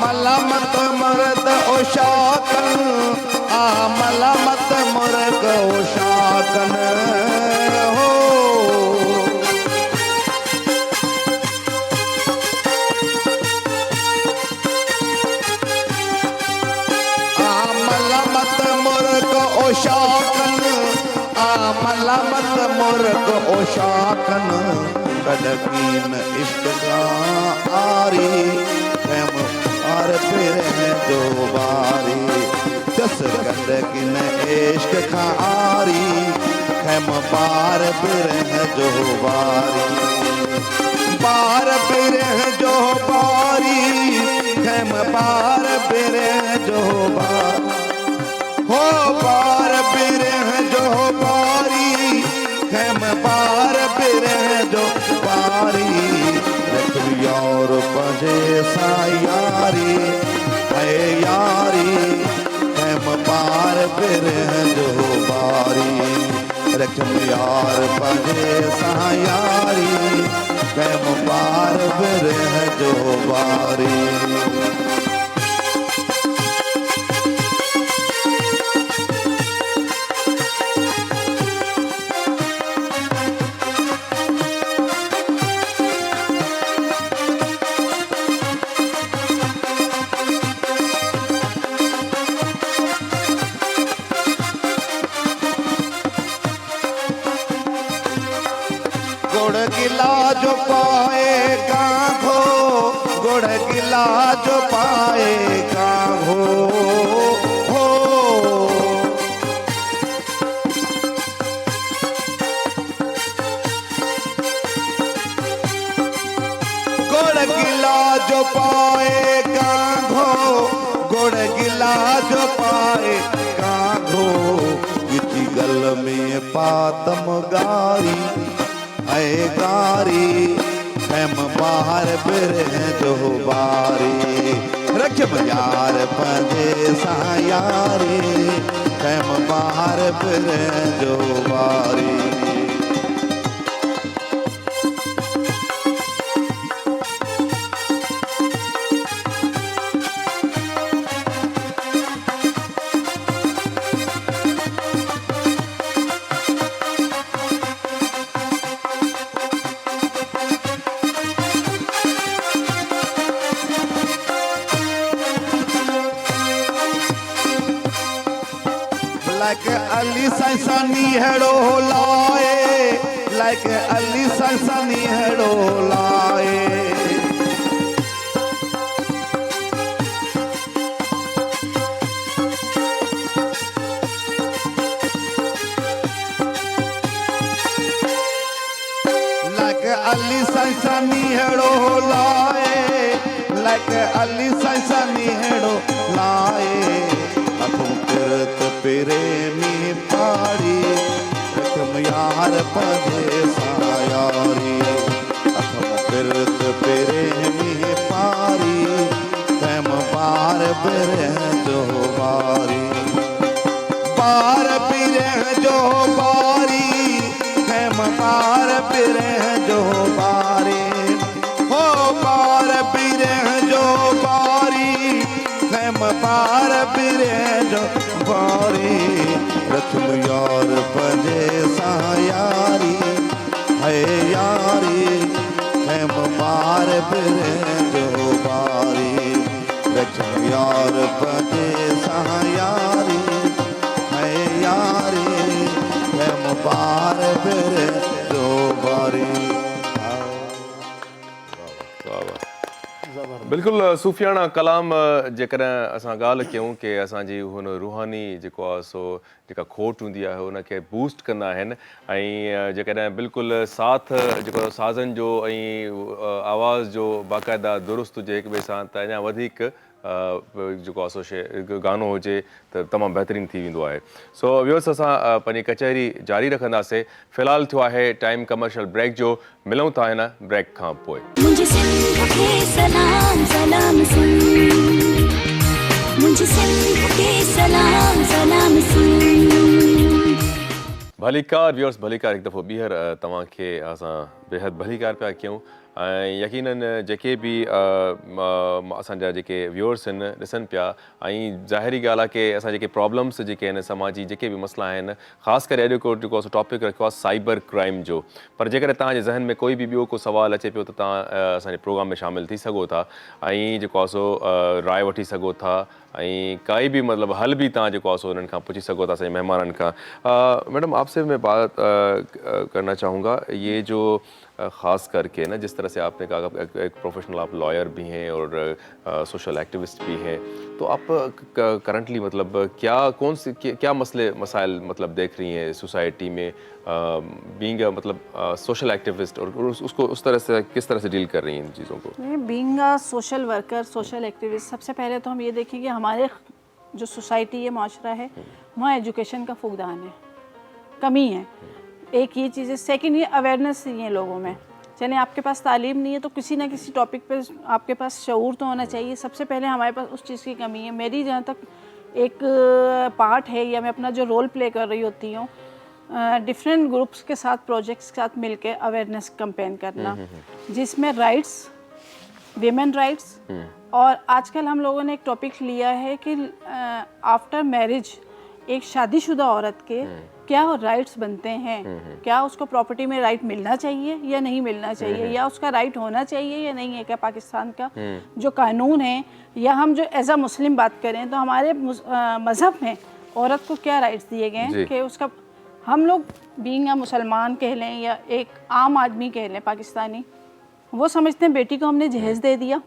मलमत मर्द ओशाकन मलमत मर्द ओशाकन हो मलमत मुर्ग ओशाकन मलमत मुर्ग ओशाकन कदकीन इश्क का आरी और फिर है दो बारी दस कदकीन इश्क का आरी खैम बार फिर है जो बारी बार फिर है जो बारी खैम बार फिर है जो बार हो बार फिर है जो बारी खैम बार फिर है जो बारी और बजे सा यारी है यारी खैम बार फिर है जो बारी रखम यार बजे सा यारी खैम बार फिर है जो बारी गुड़ गिला जो पाएगा घो गुड़ गिला जो पाएगा घो हो गुड़ गिला जो पाएगा घो गुड़ गिला जो पाएगा घो किसी गल में पातम गारी ऐ गारी खैम बाहर फिर है जो बारी रखम यार पंजे सा यारी खैम बाहर फिर है जो बारी like Ali Sansani hedo lae like Ali Sansani hedo lae like Ali Sansani hedo lae like Ali Sansani hedo lae प्रेमी पारी रखम यार पदे सायारी अखम फिरत प्रेमी पारी खैम बार बिरह जो बारी बार बिरह जो बारी खैम बार बिरह जो बारी हो बार बिरह जो बारी खैम बार बिरह जो बारी रखम यार पंजे सा यारी है यारी खैम बार फिर जो यार बजे सा यारी है यारी है मुबार फिर दो बारी। बिल्कुल सूफियाना कलाम जेकॾहिं असां ॻाल्हि कयूं कि असांजी हुन रूहानी जेको आहे सो जेका खोट हूंदी आहे हुनखे बूस्ट कंदा आहिनि ऐं जेकॾहिं बिल्कुलु साथ जेको साज़नि जो ऐं आवाज़ जो बाक़ाइदा दुरुस्त हुजे हिक ॿिए सां त अञा वधीक जेको आहे गानो हुजे त तमामु बहितरीनु थी वेंदो आहे। सो व्यूअर्स असां पंहिंजी कचहरी जारी रखंदासीं। फ़िलहालु थियो आहे टाइम कमर्शियल ब्रेक जो। मिलूं था हिन ब्रेक खां पोइ। मुझे सिंध के सलाम सलाम सुन, मुझे सिंध के सलाम सलाम सुन। भलीकार व्यूअर्स, भलीकार हिकु दफ़ो ॿीहर तव्हांखे असां बेहद भलीकार पिया कयूं ऐं यकीनन जेके बि असांजा जेके व्यूअर्स आहिनि ॾिसनि पिया ऐं ज़ाहिरी ॻाल्हि आहे कि असां जेके प्रॉब्लम्स जेके आहिनि समाजी जेके बि मसइला आहिनि, ख़ासि करे अॼु जेको असां टॉपिक रखियो आहे साइबर क्राइम जो। पर जेकॾहिं तव्हांजे ज़हन में कोई बि ॿियो को सुवालु अचे पियो त तव्हां असांजे प्रोग्राम में शामिलु थी सघो था ऐं जेको आहे सो राय वठी सघो था ऐं काई भी मतलब हल भी तव्हां जेको आहे सो उन्हनि खां पुछी सघो था असांजे महिमाननि खां। मैडम आपसे मैं बात करना चाहूँगा ये जो ख़ास करके ना जिस तरह से आपने कहा एक प्रोफेशनल आप लॉयर भी हैं और सोशल एक्टिविस्ट भी हैं, तो आप करंटली मतलब क्या मसले मसाइल मतलब देख रही हैं सोसाइटी में बीइंग मतलब सोशल एक्टिविस्ट, और उसको उस तरह से किस तरह से डील कर रही हैं इन चीज़ों को? Being a social worker, social activist, सबसे पहले तो हम ये देखें कि हमारे जो सोसाइटी है, माशरा है, वहाँ एजुकेशन का फुकदान है, कमी है। एक ये चीज़ है। सेकंड, ये अवेयरनेस नहीं है लोगों में। चले आपके पास तालीम नहीं है तो किसी ना किसी टॉपिक पे आपके पास शऊर तो होना चाहिए। सबसे पहले हमारे पास उस चीज़ की कमी है। मेरी जहाँ तक एक पार्ट है या मैं अपना जो रोल प्ले कर रही होती हूँ, डिफरेंट ग्रुप्स के साथ, प्रोजेक्ट्स के साथ मिलकर अवेयरनेस कैंपेन करना, जिसमें राइट्स, विमेन राइट्स, और आजकल हम लोगों ने एक टॉपिक लिया है कि आफ्टर मैरिज एक शादीशुदा औरत के क्या राइट्स बनते हैं, क्या उसको प्रॉपर्टी में राइट मिलना चाहिए या नहीं मिलना चाहिए, या उसका राइट होना चाहिए या नहीं है। क्या पाकिस्तान का जो कानून है, या हम जो एज अ मुस्लिम बात करें तो हमारे मज़हब में औरत को क्या राइट्स दिए गए हैं कि उसका, हम लोग बीइंग अ मुसलमान कह लें या एक आम आदमी कह लें पाकिस्तानी, वो समझते हैं बेटी को हमने जहेज़ दे दिया,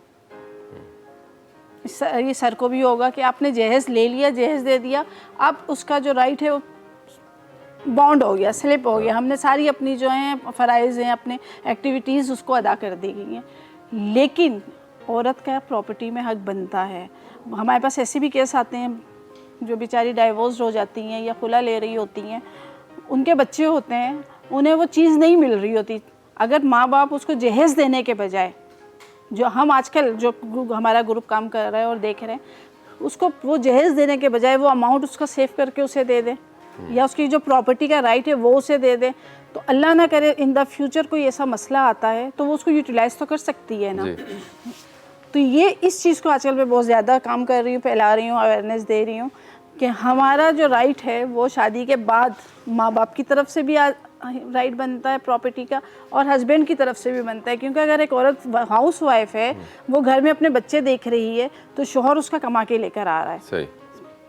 ये सर को भी होगा कि आपने जहेज़ ले लिया, जहेज़ दे दिया, अब उसका जो राइट है वो बॉन्ड हो गया, स्लिप हो गया, हमने सारी अपनी जो हैं फ़राइज़ हैं, अपने एक्टिविटीज़ उसको अदा कर दी गई हैं। लेकिन औरत का प्रॉपर्टी में हक बनता है। हमारे पास ऐसे भी केस आते हैं जो बेचारी डाइवोर्स हो जाती हैं या खुला ले रही होती हैं, उनके बच्चे होते हैं, उन्हें वो चीज़ नहीं मिल रही होती। अगर माँ बाप उसको जहेज़ देने के बजाय, जो हम आजकल जो हमारा ग्रुप काम कर रहा है और देख रहे हैं, उसको वो जहेज़ देने के बजाय वो अमाउंट उसका सेव करके उसे दे दें, या उसकी जो प्रॉपर्टी का राइट है वो उसे दे दे, तो अल्लाह ना करे इन द फ्यूचर कोई ऐसा मसला आता है तो वो उसको यूटिलाइज़ तो कर सकती है ना। तो ये इस चीज़ को आजकल मैं बहुत ज़्यादा काम कर रही हूँ, फैला रही हूँ, अवेयरनेस दे रही हूँ कि हमारा जो राइट है वो शादी के बाद माँ बाप की तरफ से भी राइट बनता है प्रॉपर्टी का, और हस्बैंड की तरफ से भी बनता है। क्योंकि अगर एक औरत हाउस वाइफ है, वो घर में अपने बच्चे देख रही है, तो शौहर उसका कमा के लेकर आ रहा है। सही।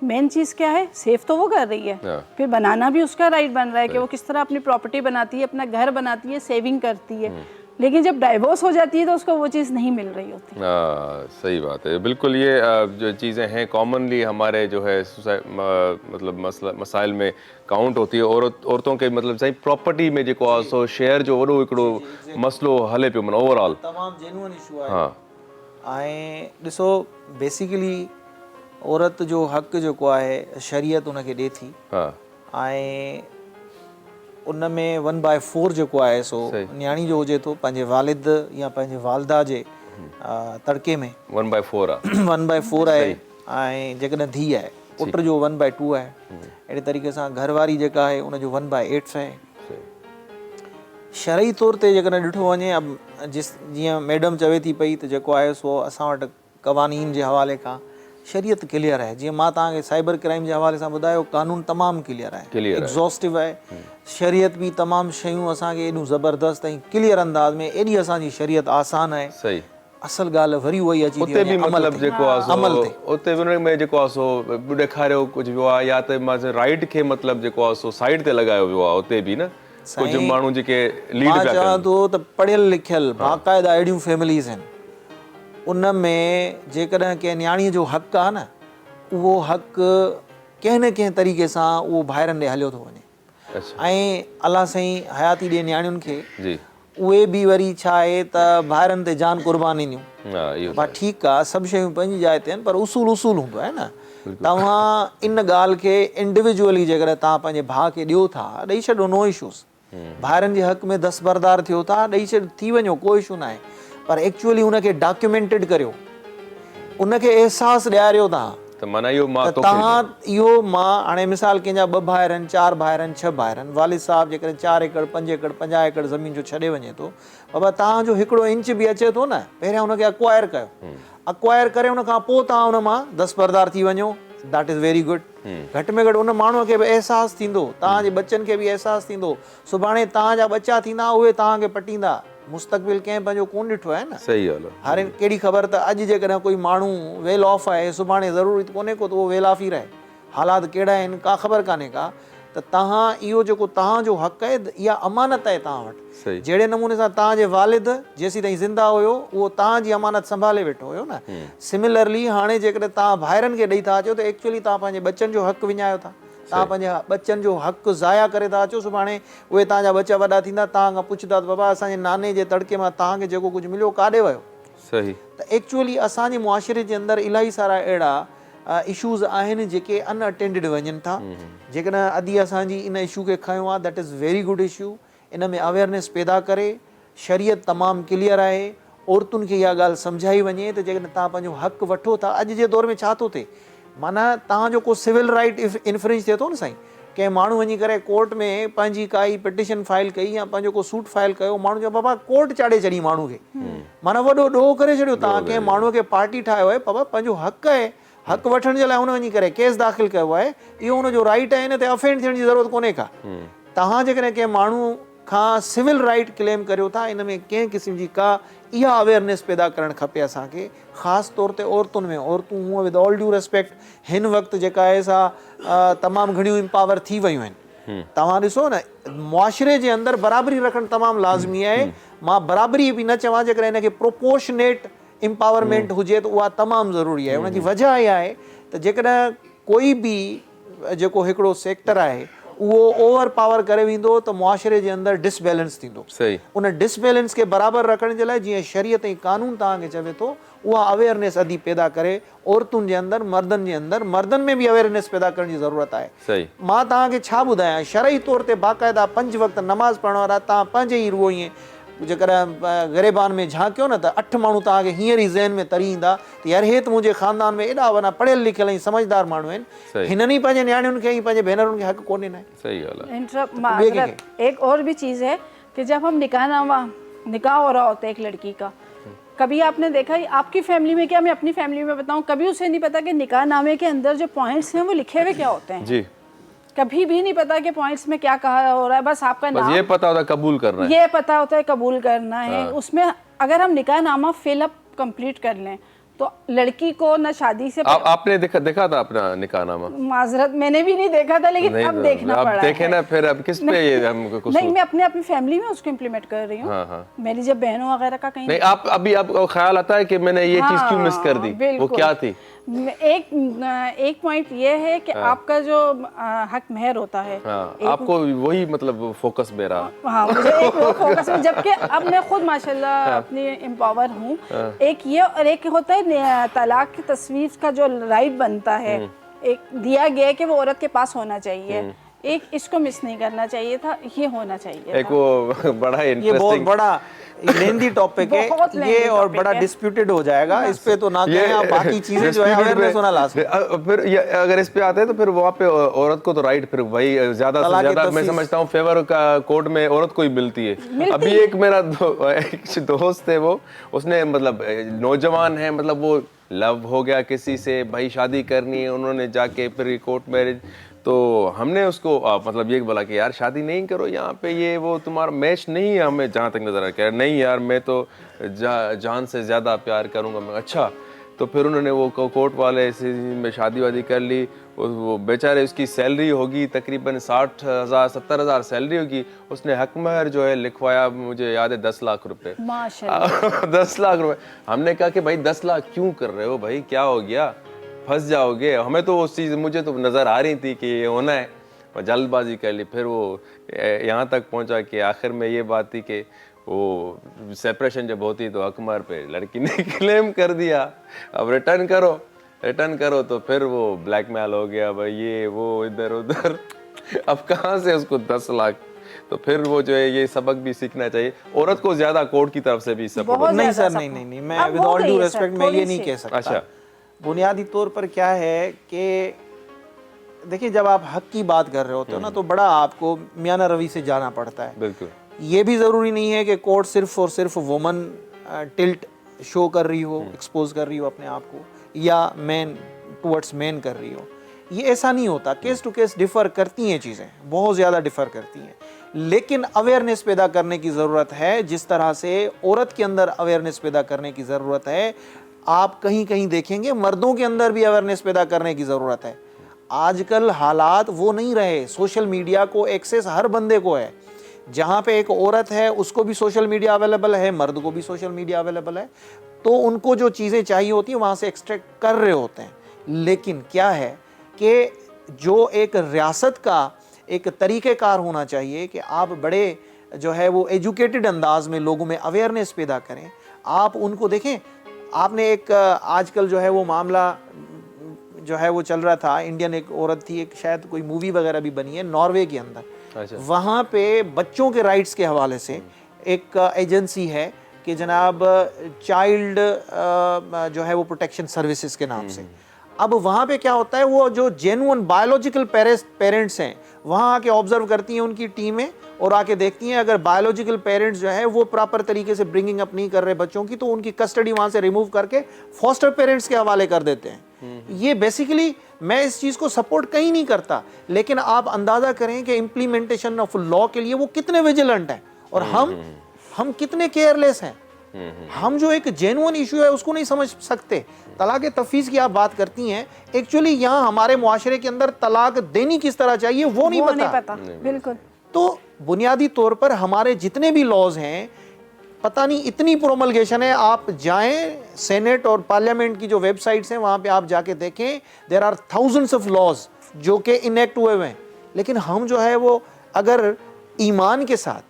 मेन चीज़ क्या है, सेव तो वो कर रही है, फिर बनाना भी उसका राइट बन रहा है कि वो किस तरह अपनी प्रॉपर्टी बनाती है, अपना घर बनाती है, सेविंग करती है। लेकिन जब डाइवोर्स हो जाती है तो उसको वो चीज़ नहीं मिल रही होती। सही बात है, बिल्कुल। ये जो चीज़ें हैं कॉमनली हमारे जो है मतलब मसाइल में काउंट होती है। औरतों के मतलब सही प्रॉपर्टी में जेको आहे सो शेयर जो वॾो हिकिड़ो मसलो हले पियो, माना ओवरऑल तमामु जेन्युइन इशू आहे। ऐं ॾिसो, बेसिकली औरत जो हक़ जेको आहे शरीयत उनखे ॾिए थी, ऐं उन में 1/4 जेको आहे सो न्याणी जो हुजे थो पंहिंजे वालिद या पंहिंजे वालदा जे तड़के में 1/4 आहे 1/4 आहे, ऐं जेकॾहिं धीउ आहे पुट जो 1/2 आहे। अहिड़े तरीक़े सां घरवारी जेका आहे उनजो 1/8 आहे। शरई तौर ते जेकॾहिं ॾिठो वञे, अब जीअं मैडम चवे थी पई त जेको आहे सो असां वटि क़वानीन जे हवाले खां शरीयत क्लियर आहे। जीअं मां तव्हांखे साइबर क्राइम जे हवाले सां ॿुधायो, कानून तमामु क्लियर आहे, एग्ज़ॉस्टिव आहे। शरीयत बि तमामु शयूं असांखे एॾियूं ज़बरदस्त ऐं क्लियर अंदाज़ में, एॾी असांजी शरीयत आसान आहे। सही। असल ॻाल्हि वरी उहा ई अची थी उते बि वञे मतिलबु जेको आहे अमल सो ते उते बि उन में जेको आहे सो ॾेखारियो कुझु वियो आहे या त मां राइट खे मतिलबु जेको आहे सो साइड ते लॻायो वियो आहे उते बि न कुझु माण्हू जेके लीड मां पिया चवां कनि थो त पढ़ियल लिखियल बाक़ाइदा अहिड़ियूं फैमिलीज़ आहिनि उन में जेकॾहिं कंहिं न्याणीअ जो हक़ु आहे न उहो हक़ु कंहिं न कंहिं तरीक़े सां उहो भाइरनि ॾे हलियो थो वञे अच्छा ऐं अलाह साईं हयाती ॾे न्याणियुनि खे जी उहे बि वरी छा आहे त भाइरनि ते जान क़ुर्बान ईंदियूं हा इहो बा ठीकु आहे सभु शयूं पंहिंजी जाइ ते आहिनि पर उसूल उसूल हूंदो आहे न तव्हां इन ॻाल्हि खे इंडिविजुअली जेकॾहिं तव्हां पंहिंजे भाउ खे ॾियो था ॾेई छॾो नो इशूज़ भाइरनि जे हक़ में दस्तबरदार थियो था ॾेई छॾ थी वञो को इशू न आहे पर एक्चुअली उनखे डॉक्यूमेंटेड करियो उनखे अहसासु ॾियारियो तव्हां त माना इहो मां त तव्हां इहो मां हाणे मिसाल कंहिंजा 2 भाइर आहिनि 4 भाइर आहिनि 6 भाइर आहिनि वालिद साहिबु जेकॾहिं 4 एकड़ 5 एकड़ 50 एकड़ ज़मीन जो छॾे वञे थो बाबा तव्हांजो हिकिड़ो इंच बि अचे थो न पहिरियां हुनखे अक्वायर कयो अक्वायर करे उन खां पोइ तव्हां उन मां दस्तबरदार थी वञो दैट इज़ वेरी गुड घटि में घटि उन माण्हूअ खे बि अहसासु थींदो तव्हांजे बच्चनि खे बि अहसासु थींदो सुभाणे तव्हांजा बच्चा थींदा उहे तव्हांखे पटींदा मुस्तक़बिल कंहिं पंहिंजो कोन ॾिठो आहे न सही ॻाल्हि आहे हाणे कहिड़ी ख़बर त अॼु जेकॾहिं कोई माण्हू वेल ऑफ आहे सुभाणे ज़रूरी कोन्हे को त उहो वेल ऑफ ई रहे हालात कहिड़ा आहिनि का ख़बर कान्हे का त तव्हां इहो जेको तव्हांजो हक़ु आहे इहा अमानत आहे तव्हां वटि सही जहिड़े नमूने सां तव्हांजे वालिद जेसीं ताईं ज़िंदा हुयो उहो तव्हांजी अमानत संभाले वेठो हुयो न सिमिलरली हाणे जेकॾहिं तव्हां भाइरनि खे ॾेई था अचो त एक्चुअली तव्हां पंहिंजे बच्चनि जो हक़ु विञायो था तव्हां पंहिंजे बच्चनि जो हक़ु ज़ाया करे था अचो सुभाणे उहे तव्हांजा बच्चा वॾा थींदा तव्हां खां पुछंदा त बाबा असांजे नाने जे तड़के मां तव्हांखे जेको कुझु मिलियो काॾे वियो सही त एक्चुअली असांजे मुआशिरे जे अंदरि इलाही सारा अहिड़ा इशूज़ आहिनि जेके अनअटेंडिड वञनि था जेकॾहिं अॼु असांजी इन इशू खे खयो आहे that is very good issue in में अवेयरनेस पैदा करे शरीयत तमामु क्लियर आहे औरतुनि खे इहा ॻाल्हि सम्झाई वञे त जेकॾहिं तव्हां पंहिंजो हक़ु वठो था अॼु जे दौर में छा थो थिए माना तव्हांजो को सिविल राइट इन्फ्रिंज थिए थो न साईं कंहिं माण्हू वञी करे कोर्ट में पंहिंजी काई पिटिशन फाइल कई या पंहिंजो को सूट फाइल कयो माण्हू चयो बाबा कोर्ट चाढ़े छॾी माण्हू खे माना वॾो ॾोह करे छॾियो तव्हां कंहिं माण्हूअ खे पार्टी ठाहियो आहे बाबा पंहिंजो हक़ु आहे हक़ु वठण जे लाइ हुन वञी करे केस दाख़िल कयो आहे इहो हुनजो राइट आहे हिन ते अफेंड थियण जी ज़रूरत कोन्हे का तव्हां जेकॾहिं कंहिं माण्हू खां सिविल राइट क्लेम करियो था इन में कंहिं क़िस्म जी का इहा अवेयरनेस पैदा करणु खपे असांखे ख़ासि तौर ते औरतुनि में औरतूं हूअं विद ऑल ड्यू रेस्पेक्ट हिन वक़्तु जेका आहे सा तमामु घणियूं इम्पावर थी वियूं आहिनि तव्हां ॾिसो न मुआशिरे जे अंदरि बराबरी रखणु तमामु लाज़मी आहे मां बराबरी बि न चवां जेकॾहिं हिनखे प्रोपोर्शनेट इम्पावरमेंट हुजे त उहा तमामु ज़रूरी आहे उनजी वजह इहा आहे त जेकॾहिं कोई बि जेको हिकिड़ो सेक्टर आहे उहो ओवर पावर करे वेंदो त मुआशिरे जे अंदरि डिसबैलेंस थींदो सही उन डिसबैलेंस खे बराबरि रखण जे लाइ जीअं शरीयत ऐं कानून तव्हांखे चवे थो उहा अवेयरनेस अदी पैदा करे औरतुनि जे अंदरि मर्दनि में बि अवेयरनेस पैदा करण जी ज़रूरत आहे सही मां तव्हांखे छा ॿुधायां शरई तौर ते बाक़ाइदा 5 वक़्त नमाज़ पढ़ण वारा तव्हां पंहिंजे ई रुगो ईअं जेकॾहिं ग़रीबान में झांकियो न त 8 माण्हू तव्हांखे हींअर ई ज़हन में तरी ईंदा त यार हे त मुंहिंजे ख़ानदान में एॾा वॾा पढ़ियल लिखियल ऐं समझदार माण्हू आहिनि हिननि ई पंहिंजे नियाणियुनि खे ऐं पंहिंजे भेनरुनि खे हक़ु कोन्हे न सही ॻाल्हि आहे माजरत एक और भी चीज़ है कि जब हम निकाह हो रहा होता है एक लड़की का कभी आपने देखा आपकी फैमिली में क्या मैं अपनी फैमिली में बताऊं कभी उसे नहीं पता कि निकाह नामे के अंदर जो पॉइंट्स हैं वो लिखे हुए क्या होते हैं जी कभी भी नहीं पता कि पॉइंट्स में क्या कहा हो रहा है बस आपका बस नाम ये पता होता है कबूल करना है ये पता होता है कबूल करना है उसमें अगर हम निकाह नामा फिलअप कंप्लीट कर लें तो लड़की को न शादी से आपने देखा था अपना निकाहनामा माजरत मैंने भी नहीं देखा था लेकिन अब देखना पड़ा देखे ना फिर अब किस पे ये हमको कुछ नहीं मैं अपनी फैमिली में उसको इम्प्लीमेंट कर रही हूँ मेरी जब बहनों वगैरह का कहीं नहीं आप अभी आपको ख्याल आता है कि मैंने ये चीज क्यों मिस कर दी वो क्या थी एक पॉइंट ये है कि आपका जो हक मेहर होता है आपको वही मतलब फोकस मेरा मुझे एक फोकस है जबकि अब मैं खुद माशाल्लाह अपनी एम्पावर हूँ एक ये और एक होता है तलाक की तस्वीर का जो राइट बनता है एक दिया गया है कि वो औरत के पास होना चाहिए एक इसको मिस नहीं करना चाहिए था ये होना चाहिए एक वो बड़ा ये बहुत बड़ा लेंदी टॉपिक है ये और बड़ा डिस्प्यूटेड हो जाएगा इस पे तो ना कहें आप बाकी चीजें जो है अवेयरनेस होना लाजमी फिर अगर इस पे आते हैं तो फिर वहाँ पे औरत को तो राइट फिर भाई ज्यादा से ज्यादा मैं समझता हूँ फेवर का कोर्ट में औरत को ही मिलती है अभी एक मेरा दोस्त है वो उसने मतलब नौजवान है मतलब वो लव हो गया किसी से भाई शादी करनी है उन्होंने जाके फिर कोर्ट मैरिज तो हमने उसको मतलब ये बोला कि यार शादी नहीं करो यहाँ पे, ये वो तुम्हारा मैच नहीं है हमें जहाँ तक नज़र आ रहा है। नहीं यार मैं तो जान से ज़्यादा प्यार करूँगा। मैं अच्छा। तो फिर उन्होंने वो कोर्ट वाले से में शादी वादी कर ली। वो बेचारे उसकी सैलरी होगी तकरीबन 60,000 70,000 सैलरी होगी। उसने हक महर जो है लिखवाया, मुझे याद है 10 लाख रुपए। माशाल्लाह। 10 लाख रुपए। हमने कहा कि भाई 10 लाख क्यों कर रहे हो भाई, क्या हो गया, फंस जाओगे। हमें तो उस चीज़ मुझे तो नज़र आ रही थी कि ये होना है, मैं जल्दबाजी कर ली। फिर वो यहाँ तक पहुँचा कि आखिर में ये बात थी कि वो सेपरेशन जब होती तो हकमर पे लड़की ने क्लेम कर दिया, अब रिटर्न करो। तो फिर वो ब्लैकमेल हो गया भाई, ये वो इधर उधर। अब कहाँ से उसको 10 लाख। तो फिर वो जो है ये सबक भी सीखना चाहिए, औरत को ज्यादा कोर्ट की तरफ से भी सपोर्ट। नहीं सर, नहीं, मैं विद ऑल ड्यू रेस्पेक्ट मैं ये नहीं कह सकता। अच्छा। बुनियादी तौर पर क्या है कि देखिए, जब आप हक की बात कर रहे होते हो ना, तो बड़ा आपको मियाना रवि से जाना पड़ता है। बिल्कुल। ये भी ज़रूरी नहीं है कि कोर्ट सिर्फ और सिर्फ वुमन टिल्ट शो कर रही हो, एक्सपोज कर रही हो अपने आप को, या मैन टुवर्ड्स मैन कर रही हो। ये ऐसा नहीं होता। केस टू केस डिफ़र करती हैं चीज़ें, बहुत ज़्यादा डिफ़र करती हैं। लेकिन अवेयरनेस पैदा करने की ज़रूरत है, जिस तरह से औरत के अंदर अवेयरनेस पैदा करने की ज़रूरत है। आप कहीं कहीं देखेंगे मर्दों के अंदर भी अवेयरनेस पैदा करने की ज़रूरत है। आजकल हालात वो नहीं रहे। सोशल मीडिया को एक्सेस हर बंदे को है। जहाँ पे एक औरत है उसको भी सोशल मीडिया अवेलेबल है, मर्द को भी सोशल मीडिया अवेलेबल है। तो उनको जो चीज़ें चाहिए होती हैं वहाँ से एक्सट्रैक्ट कर रहे होते हैं। लेकिन क्या है कि जो एक रियासत का एक तरीक़ेकार होना चाहिए कि आप बड़े जो है वो एजुकेटेड अंदाज में लोगों में अवेयरनेस पैदा करें। आप उनको देखें, आपने एक आजकल जो है वो मामला जो है वो चल रहा था, इंडियन एक औरत थी, एक शायद कोई मूवी वगैरह भी बनी है नॉर्वे के अंदर। अच्छा। वहाँ पे बच्चों के राइट्स के हवाले से एक एजेंसी है कि जनाब चाइल्ड जो है वो प्रोटेक्शन सर्विसेज के नाम से। अब वहाँ पे क्या होता है, वो जो जेन्युइन बायोलॉजिकल पेरेंट्स हैं वहाँ आके ऑब्जर्व करती हैं उनकी टीमें, और आके देखती हैं अगर बायोलॉजिकल पेरेंट्स जो है वो प्रॉपर तरीके से ब्रिंगिंग अप नहीं कर रहे बच्चों की, तो उनकी कस्टडी वहाँ से रिमूव करके फॉस्टर पेरेंट्स के हवाले कर देते हैं। ये बेसिकली मैं इस चीज़ को सपोर्ट कहीं नहीं करता, लेकिन आप अंदाज़ा करें कि इम्प्लीमेंटेशन ऑफ लॉ के लिए वो कितने विजिलेंट हैं और हम कितने केयरलेस हैं। हम जो एक जेन्युइन इशू है उसको नहीं समझ सकते। तलाक तफवीज़ की आप बात करती हैं, एक्चुअली यहाँ हमारे मुआशरे के अंदर तलाक देनी किस तरह चाहिए वो नहीं पता। बिल्कुल। तो बुनियादी तौर पर हमारे जितने भी लॉज हैं, पता नहीं इतनी प्रोमलगेशन है। आप जाएं सेनेट और पार्लियामेंट की जो वेबसाइट्स हैं वहाँ पे आप जाके देखें, there are thousands of laws जो कि इनेक्ट हुए हुए हैं। लेकिन हम जो है वो अगर ईमान के साथ,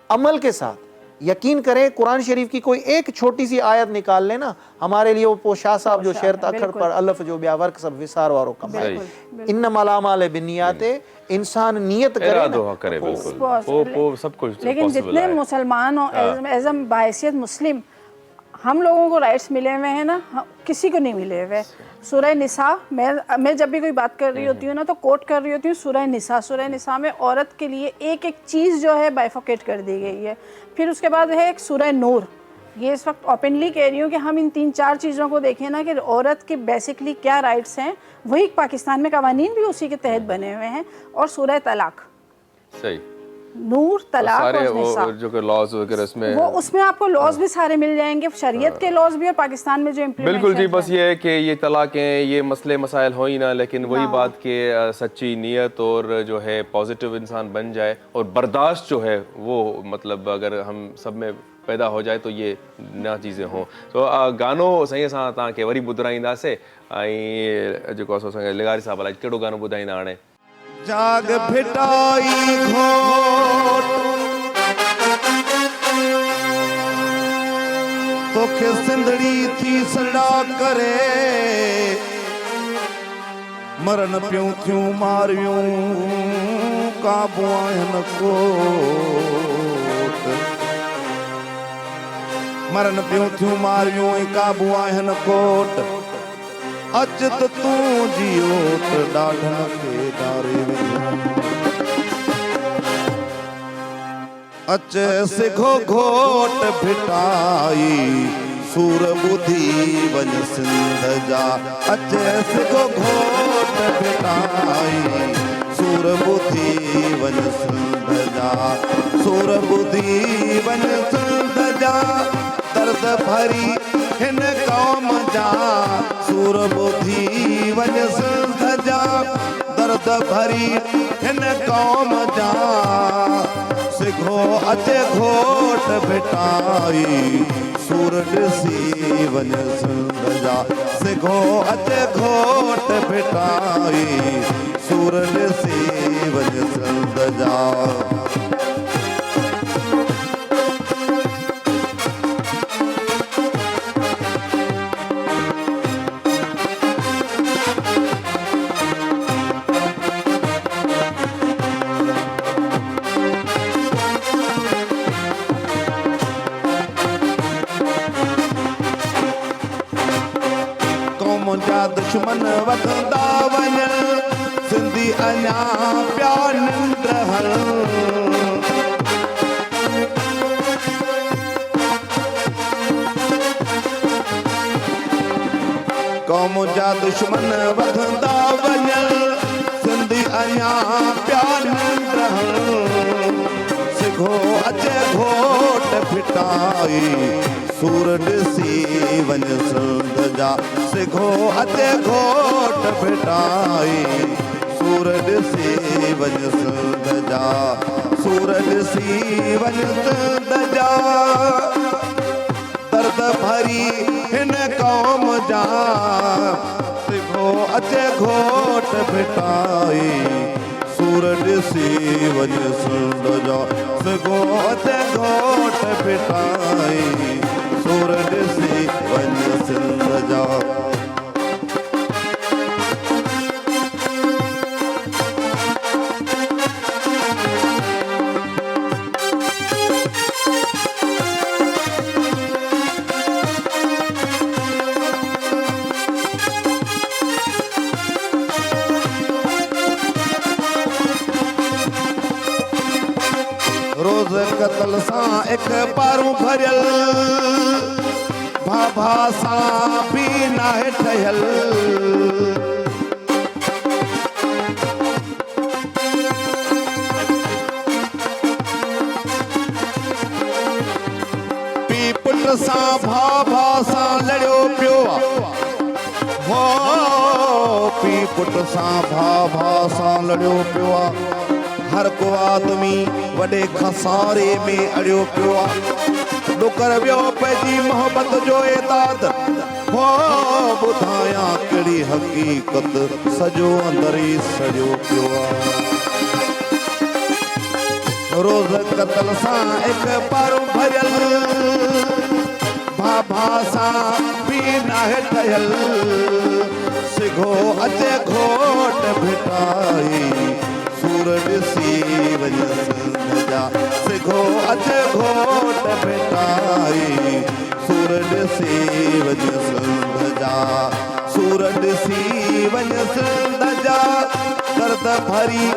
अमल के साथ, यकीन करें, कुरान शरीफ की कोई एक छोटी सी आयत निकाल लेना, हमारे लिए वो शाह साहब जो शेर ताखर पर अल्फ जो ब्यावर्क सब विसार वारों का इन्नमल आमाल बिन्नियाते, इंसान नियत करे वो सब कुछ। लेकिन जितने मुसलमान हो एज बाहैसियत मुस्लिम हम लोगों को राइट्स मिले हुए हैं ना, किसी को नहीं मिले हुए। सूरह निसा, मैं जब भी कोई बात कर रही होती हूँ ना तो कोट कर रही होती हूँ सूरह निसा में औरत के लिए एक एक चीज़ जो है बाइफोकेट कर दी गई है। फिर उसके बाद है एक सूरह नूर। ये इस वक्त ओपनली कह रही हूँ कि हम इन 3-4 चीज़ों को देखें ना कि औरत के बेसिकली क्या राइट्स हैं, वही पाकिस्तान में कवानीन भी उसी के तहत बने हुए हैं। और सूरह तलाक, सही, नूर, तलाक और निसा, जो के लॉज वगैरह उसमें वो उसमें आपको लॉज भी सारे मिल जाएंगे, शरीयत के लॉज भी और पाकिस्तान में जो इम्प्लीमेंटेशन। बिल्कुल जी। बस ये है कि ये तलाक़ें, ये मसले मसाइल हो ही ना, लेकिन वही बात के सच्ची नीयत और जो है पॉजिटिव इंसान बन जाए और बर्दाश्त जो है वो मतलब अगर हम सब में पैदा हो जाए तो ये ना चीज़ें हों। तो गानो सही असां तव्हांखे वरी ॿुधाईंदासीं। ऐं जेको असां लिगारी साहब अलाए कहिड़ो गानो ॿुधाईंदा हाणे? जाग फिटाई घोट तोखे सिंधड़ी थी सड़ा करे, मरन पियूं थियूं मारियूं काबू आहिनि कोट, मरन पियूं थियूं मारियूं काबू आहिनि कोट। अच त तूं जियो त ॾाढनि खे डारे वेठो, अच सिघो घोट फिटाई सूर ॿुधी वञ सिंध जा, अच सिघो घोट फिटाई सूर ॿुधी वञ सिंध जा सूर ॿुधी वञ सिंध जा दर्द भरी हिन क़ौम जा सूर ॿुधी वञ सिंध जा दर्द भरी हिन क़ौम जा सिघो अचे घोट भिटाई सूर ॾिसी वञ सिंध जा सिघो अचे घोट भिटाई सूर ॾिसी वञ सिंध जा मुंहिंजा दुश्मन वधंदा वञनि सिंधी अञा पिया निंड क़ौम जा दुश्मन वधंदा वञनि सिंधी अञा पिया निंड सिघो अचे घोट फिटाई सूर ॾिसी वञ सिंध जा सिघो अचे घोट भिटाई सूर ॾिसी वञ सिंध जा सूर ॾिसी वञ सिंध जा दर्द भरी हिन क़ौम जा सिघो अचे घोट भिटाई सूर ॾिसी वञ सिंध जा सिघो अचे घोट भिटाई सूर ॾिसी वञ सिंध जा रोज़ कतल सां अख़बारूं भरियल भाभा सां बि नाहे ठहियल पी पुट सां भाभा सां लड़ियो पियो हो पी पुट सां भाभा सां लड़ियो पियो आहे हर को आदमी वॾे खसारे में अड़ियो पियो आहे डुकर वियो पंहिंजी मोहबत जो एताद हो ॿुधायां कहिड़ी हक़ीक़त सॼो अंदर ई सड़ियो पियो आहे रोज़ कतल सां अख़बारूं भरियल भाभा सां बि नाहे ठहियल सिघो अचे घोट भिटाई सूर ॾिसी वञ सिंध जा सिघो अचे घोट भिटाई सूर ॾिसी वञ सिंध जा सूर ॾिसी वञ सिंध जा दर्द भरी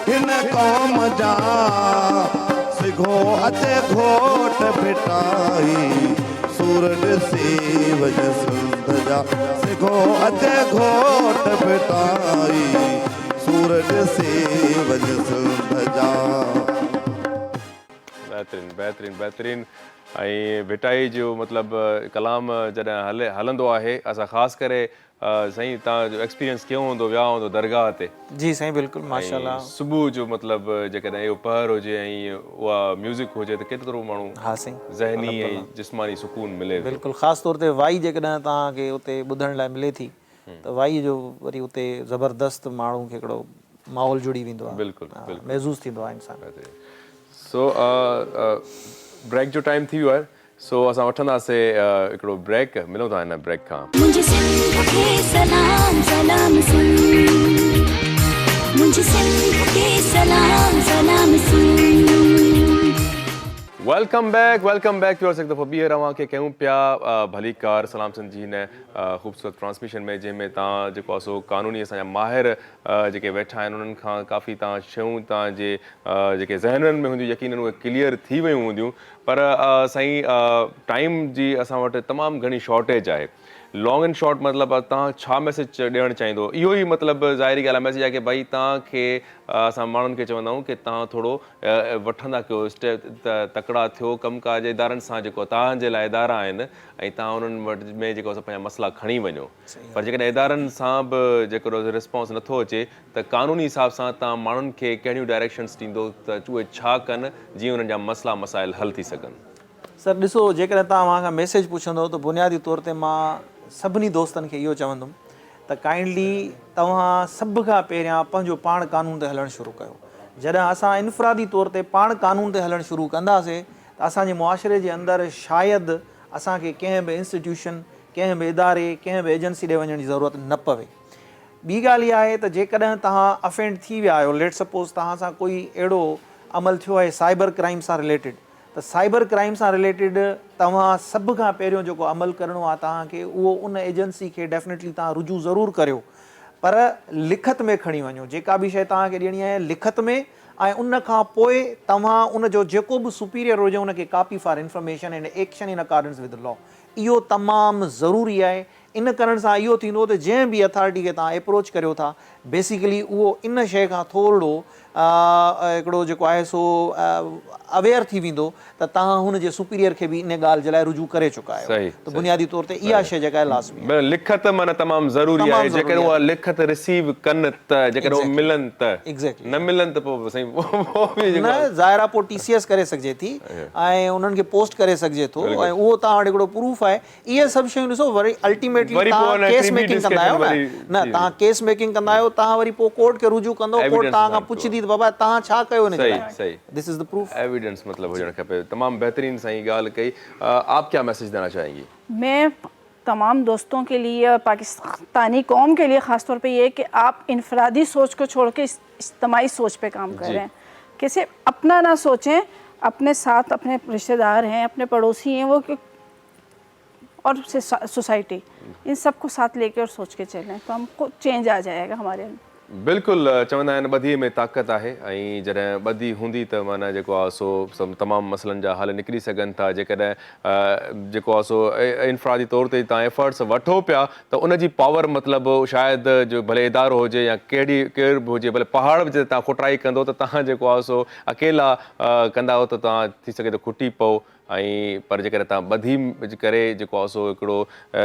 हिन क़ौम जा सिघो अचे घोट भिटाई सूर ॾिसी वञ सिंध जा सिघो अचे घोट भिटाई सूर ॾिसी वञ सिंध जा बहितरीन बहितरीन बहितरीन ऐं भिटाई जो मतिलबु कलाम जॾहिं हलंदो आहे असां ख़ासि करे साईं तव्हांजो एक्सपीरियंस कीअं हूंदो विया हूंदो दरगाह ते जी साईं बिल्कुलु माशाल्लाह सुबुह जो मतिलबु जेकॾहिं इहो पहर हुजे ऐं उहा म्यूज़िक हुजे त केतिरो माण्हू हा साईं ज़हनी ऐं जिस्मानी सुकून मिले बिल्कुलु ख़ासि तौर ते वाई जेकॾहिं तव्हांखे उते ॿुधण लाइ मिले थी त वाई जो वरी उते ज़बरदस्त माण्हू खे हिकिड़ो माहौल जुड़ी वेंदो आहे बिल्कुलु महज़ूज़ थींदो आहे इंसानु सो ब्रेक जो टाइम थी वियो आहे सो असां वठंदासीं हिकिड़ो ब्रेक मिलूं था हिन ब्रेक खां मुझे सिंध के सलाम सलाम सुन मुझे सिंध के सलाम सलाम सुन वेलकम बैक प्योर सघंदो ॿीहर तव्हांखे कयूं पिया भली कार सलाम सिंध जी हिन ख़ूबसूरत ट्रांसमिशन में जंहिंमें तव्हां जेको आहे सो क़ानूनी असांजा माहिर जेके वेठा आहिनि उन्हनि खां काफ़ी तव्हां शयूं तव्हांजे जेके ज़हननि में हूंदियूं यकीननि उहे क्लियर थी वियूं हूंदियूं पर साईं टाइम जी असां वटि तमामु घणी शॉर्टेज आहे लॉन्ग एंड शॉर्ट मतिलबु तव्हां छा मैसेज ॾियणु चाहींदो इहो ई मतिलबु ज़ाहिरी ॻाल्हि आहे मैसेज आहे की भई तव्हांखे असां माण्हुनि खे चवंदा आहियूं की तव्हां थोरो वठंदा कयो स्टेप तकड़ा थियो कमकाज इदारनि सां जेको तव्हांजे लाइ इदारा आहिनि ऐं तव्हां उन्हनि वटि में जेको असां पंहिंजा मसइला खणी वञो पर जेकॾहिं इदारनि सां बि जेको रिस्पॉन्स नथो अचे त क़ानूनी हिसाब सां तव्हां माण्हुनि खे कहिड़ियूं डायरेक्शन्स ॾींदो त उहे छा कनि जीअं उन्हनि जा मसइला मसाइल हल थी सघनि सर ॾिसो जेकॾहिं तव्हां मां खां मैसेज पुछंदो त बुनियादी तौर ते मां सभिनी दोस्तनि खे इहो चवंदुमि त काइंडली तव्हां सभ खां पहिरियां पंहिंजो पाण कानून ते हलणु शुरू कयो जॾहिं असां इनफ़रादी तौर ते पाण कानून ते हलणु शुरू कंदासीं त असांजे मुआशिरे जे अंदरि शायदि असांखे कंहिं बि इंस्टीट्यूशन कंहिं बि इदारे कंहिं बि एजेंसी ॾे वञण जी ज़रूरत न पवे ॿी ॻाल्हि इहा आहे त जेकॾहिं तव्हां अफेंड थी विया आहियो लेट सपोज़ तव्हां सां कोई अहिड़ो अमल थियो आहे साइबर क्राइम सां रिलेटेड त साइबर क्राइम सां रिलेटेड तव्हां सभ खां पहिरियों जेको अमल करिणो आहे तव्हांखे उहो उन एजेंसी खे डेफिनेटली तव्हां रुजू ज़रूरु करियो पर लिखत में खणी वञो जेका बि शइ तव्हांखे ॾियणी आहे लिखत में ऐं उन खां पोइ तव्हां उन जो जेको बि सुपीरियर हुजे उनखे copy for information and action in accordance with law इहो तमामु ज़रूरी आहे इन करण सां इहो थींदो त जंहिं बि अथॉरिटी खे तव्हां अप्रोच करियो था बेसिकली उहो इन शइ खां थोरो हिकिड़ो जेको आहे सो अवेयर थी वेंदो त तव्हां हुन जे सुपीरियर खे बि इन ॻाल्हि जे लाइ रुजू करे चुका आहियो त बुनियादी तौर ते इहा शइ जेका आहे लाज़मी आहे लिखत माना तमामु ज़रूरी आहे जेकॾहिं उहा लिखत रिसीव कनि त जेकॾहिं उहो मिलनि त एग्ज़ैक्टली न मिलनि त पोइ साईं न ज़ाहिर आहे पोइ TCS करे सघिजे थी ऐं उन्हनि खे पोस्ट करे सघिजे थो ऐं उहो तव्हां वटि हिकिड़ो प्रूफ आहे इहे सभु शयूं ॾिसो वरी अल्टीमेटली तव्हां केस मेकिंग कंदा आहियो न तव्हां केस मेकिंग कंदा आहियो तव्हां वरी पोइ कोर्ट खे रुजू कंदो कोर्ट तव्हां खां पुछंदी त बाबा तव्हां छा कयो हिन जे लाइ this is the proof evidence मतलब हुजणु खपे तमामु बेहतरीन साईं ॻाल्हि कई आप क्या मैसेज देना चाहेंगी मैं तमाम दोस्तों के लिए और पाकिस्तानी कौम के लिए ख़ास तौर पे ये कि आप इनफरादी सोच को छोड़ के इज्तिमाई सोच पे काम करें कैसे अपना ना सोचें अपने साथ अपने रिश्तेदार हैं अपने पड़ोसी हैं वो और सोसाइटी इन सबको साथ लेके और सोच के चलें तो हमको चेंज आ जाएगा हमारे अंदर बिल्कुलु चवंदा आहिनि ॿधीअ में ताक़त आहे ऐं जॾहिं ॿधी हूंदी त माना जेको आहे सो सभु तमामु मसइलनि जा हल निकिरी सघनि था जेकॾहिं जेको आहे सो इनफ़रादी तौर ते तव्हां एफर्ट्स वठो पिया त उनजी पावर मतिलबु शायदि जो भले इदारो हुजे या केरु बि हुजे भले पहाड़ बि तव्हां खुटाई कंदो त तव्हां जेको आहे सो अकेला कंदा हो त तव्हां थी सघे त खुटी पओ ऐं पर जेकॾहिं तव्हां ॿधी करे जेको आहे सो हिकिड़ो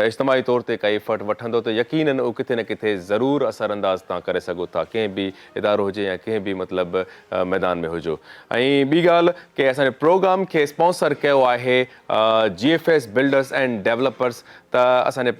इज्तिमाही तौर ते काई एफर्ट वठंदो त यकीनन उहो किथे न किथे ज़रूरु असरअंदाज़ तव्हां करे सघो था कंहिं बि इदारो हुजे या कंहिं बि मतिलबु मैदान में हुजो ऐं ॿी ॻाल्हि की असांजे प्रोग्राम खे स्पॉन्सर कयो आहे GFS बिल्डर्स एंड डेवलपर्स त असांजे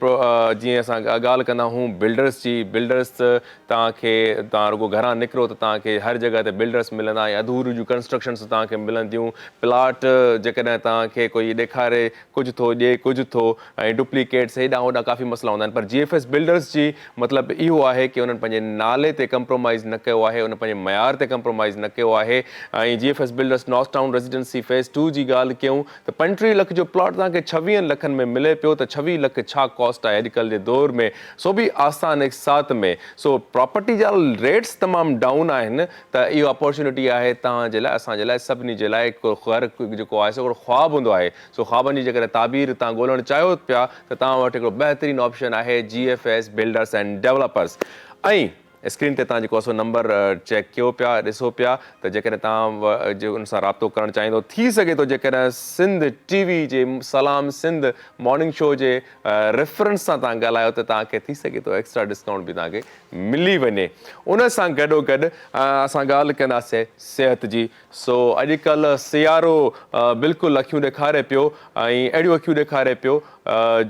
जीअं असां ॻाल्हि कंदा आहियूं बिल्डर्स तव्हां रुगो घरां निकिरो त तव्हांखे हर जॻह ते बिल्डर्स मिलंदा ऐं अधूरियूं जूं कंस्ट्रक्शन्स तव्हांखे मिलंदियूं प्लाट जेकॾहिं तव्हांखे कोई ॾेखारे कुझु थो ॾिए कुझु थो ऐं डुप्लीकेट्स हेॾां होॾां काफ़ी मसइला हूंदा आहिनि पर GFS बिल्डर्स जी मतिलबु इहो आहे की उन्हनि पंहिंजे नाले ते कंप्रोमाइज़ न कयो आहे उन पंहिंजे मयार ते कंप्रोमाइज़ न कयो आहे ऐं GFS builders north town residency phase 2 जी ॻाल्हि कयूं त 35 लख जो प्लॉट तव्हांखे 26 लखनि में मिले पियो त 26 लख छा कॉस्ट आहे अॼुकल्ह जे दौर में सो बि आसान एक साथ में सो प्रॉपर्टी जा रेट्स तमामु डाउन आहिनि त इहो अपॉर्चुनिटी आहे तव्हांजे लाइ असांजे लाइ सभिनी जे लाइ हर जेको आहे हिकिड़ो ख़्वाबु हूंदो आहे सो ख़्वाबनि जी जेकॾहिं ताबीर तव्हां ॻोल्हणु चाहियो पिया त तव्हां वटि हिकिड़ो बहितरीनु ऑप्शन आहे GFS बिल्डर्स एंड डेवलपर्स ऐं स्क्रीन ते तव्हां जेको आहे सो नंबर चेक कयो पिया ॾिसो पिया त जेकॾहिं तव्हां जे उन सां राब्तो करणु चाहींदो थी सघे थो जेकॾहिं सिंध TV जे सलाम सिंध मॉर्निंग शो जे रेफरेंस सां तव्हां ॻाल्हायो त तव्हांखे थी सघे थो एक्स्ट्रा डिस्काउंट बि तव्हांखे मिली वञे उन सां गॾोगॾु असां ॻाल्हि कंदासीं सिहत जी सो अॼुकल्ह सियारो बिल्कुलु अखियूं ॾेखारे पियो ऐं अहिड़ियूं अखियूं ॾेखारे पियो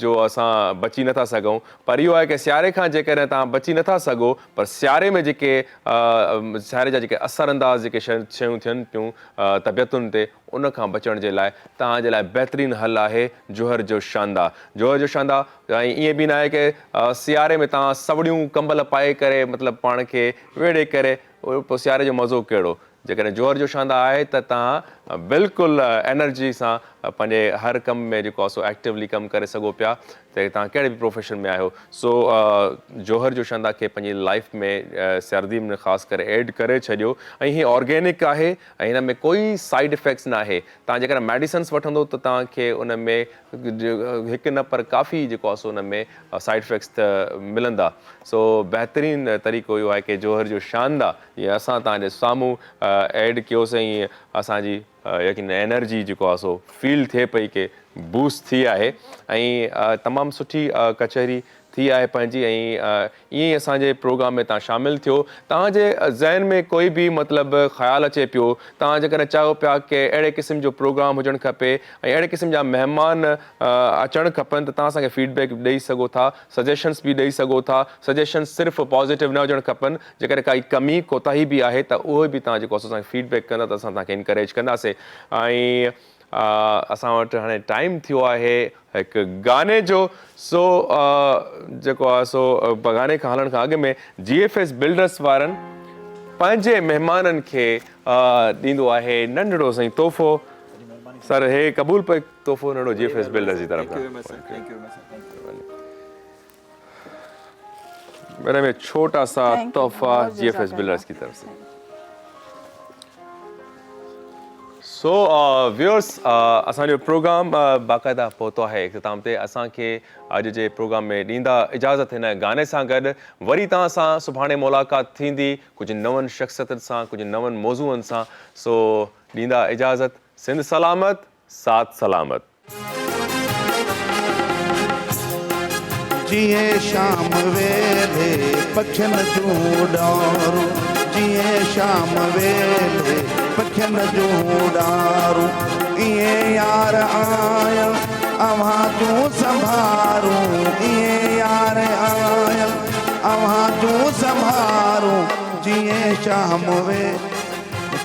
जो असां बची नथा सघूं पर इहो आहे की सियारे खां जेकॾहिं तव्हां बची नथा सघो पर सियारे में जेके सियारे जा जेके असरअंदाज़ जेके शयूं थियनि पियूं तबियतुनि ते उन खां बचण जे लाइ तव्हांजे लाइ बहितरीनु हल आहे जोहर जो शानदार ऐं ईअं बि न आहे की सियारे में तव्हां सवड़ियूं कंबल पाए करे मतिलबु पाण खे वेड़े करे पोइ सियारे जो मज़ो कहिड़ो जेकॾहिं जोहर जो शानदार आहे त तव्हां बिल्कुलु एनर्जी सां पंहिंजे हर कम में जेको आहे सो एक्टिवली कमु करे सघो पिया त तव्हां कहिड़े बि प्रोफेशन में आहियो सो जौहर जो शंदा खे पंहिंजी लाइफ में सर्दी में ख़ासि करे ऐड करे छॾियो ऐं हीअ ऑर्गेनिक आहे ऐं हिन में कोई साइड इफेक्ट्स न आहे तव्हां जेकर मेडिसिन्स वठंदो त तव्हांखे उन में हिकु न पर काफ़ी जेको आहे सो उन में साइड इफेक्ट्स त मिलंदा सो बहितरीनु तरीक़ो इहो आहे कि जौहर जो शानदा जीअं असां तव्हांजे साम्हूं ऐड कयोसीं ऐं असांजी यकीन एनर्जी जेको आहे सो फील थिए पई कि बूस्ट थी आहे ऐं तमामु सुठी कचहरी थी आहे पंहिंजी ऐं ईअं ई असांजे प्रोग्राम में तव्हां शामिलु थियो तव्हांजे ज़हन में कोई बि मतिलबु ख़्यालु अचे पियो तव्हां जेकॾहिं चाहियो पिया कि अहिड़े क़िस्म जो प्रोग्राम हुजणु खपे ऐं अहिड़े क़िस्म जा महिमान अचणु खपनि त तव्हां असांखे फीडबैक ॾेई सघो था सजेशन्स बि ॾेई सघो था सजेशन्स सिर्फ़ु पॉज़िटिव न हुजणु खपनि जेकॾहिं काई कमी कोताही बि आहे त उहो बि तव्हां जेको असांखे फीडबैक कंदा त असां तव्हांखे इनकरेज कंदासीं ऐं असां वटि हाणे टाइम थियो आहे हिकु गाने जो सो जेको आहे सो गाने खां हलण खां अॻु में GFS बिल्डर्स वारनि पंहिंजे महिमाननि खे ॾींदो आहे नंढड़ो साईं तोहफ़ो सर हे क़बूल पे तोहफ़ो नंढड़ो GFS बिल्डर्स जी तरफ़ मेरे में छोटा सा तोहफ़ा GFS बिल्डर्स की तरफ से सो व्यूअर्स असांजो प्रोग्राम बाक़ाइदा पहुतो आहे इख़्तिताम ते असांखे अॼु जे प्रोग्राम में ॾींदा इजाज़त हिन गाने सां गॾु वरी तव्हां सां सुभाणे मुलाक़ात थींदी कुझु नवनि शख़्सियतुनि सां कुझु नवनि मौज़ूअनि सां सो ॾींदा इजाज़त सिंध सलामत साथ सलामत जिए शाम वेले पखियुनि जूं डारूं जिए शाम वेले पखियुनि जूं डारूं इएं यार आया अव्हां जूं संभारूं इएं यार आया अव्हां जूं संभारूं जिए शाम वेले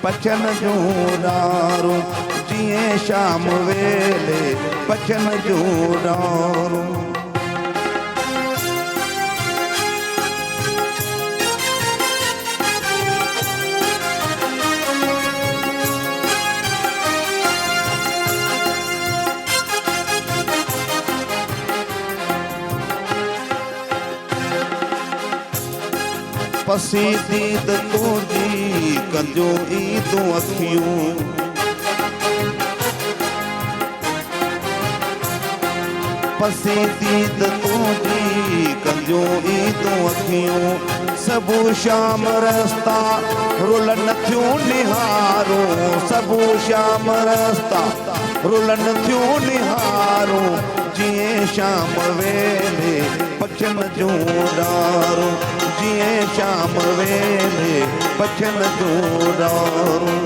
पखियुनि जूं डारूं जिए शाम वेले पखियुनि जूं डारूं पसी दीद तुंहिंजी कंदियूं ई तूं अखियूं पसी दीद तुंहिंजी कंदियूं ई तूं अखियूं सबू शाम रस्ता रुलन थियूं निहारूं सबू शाम रस्ता रुलन थियूं निहारूं जिए शाम वेले पखियुनि जूं डारूं जिए शाम वेले पखियुनि जूं डारूं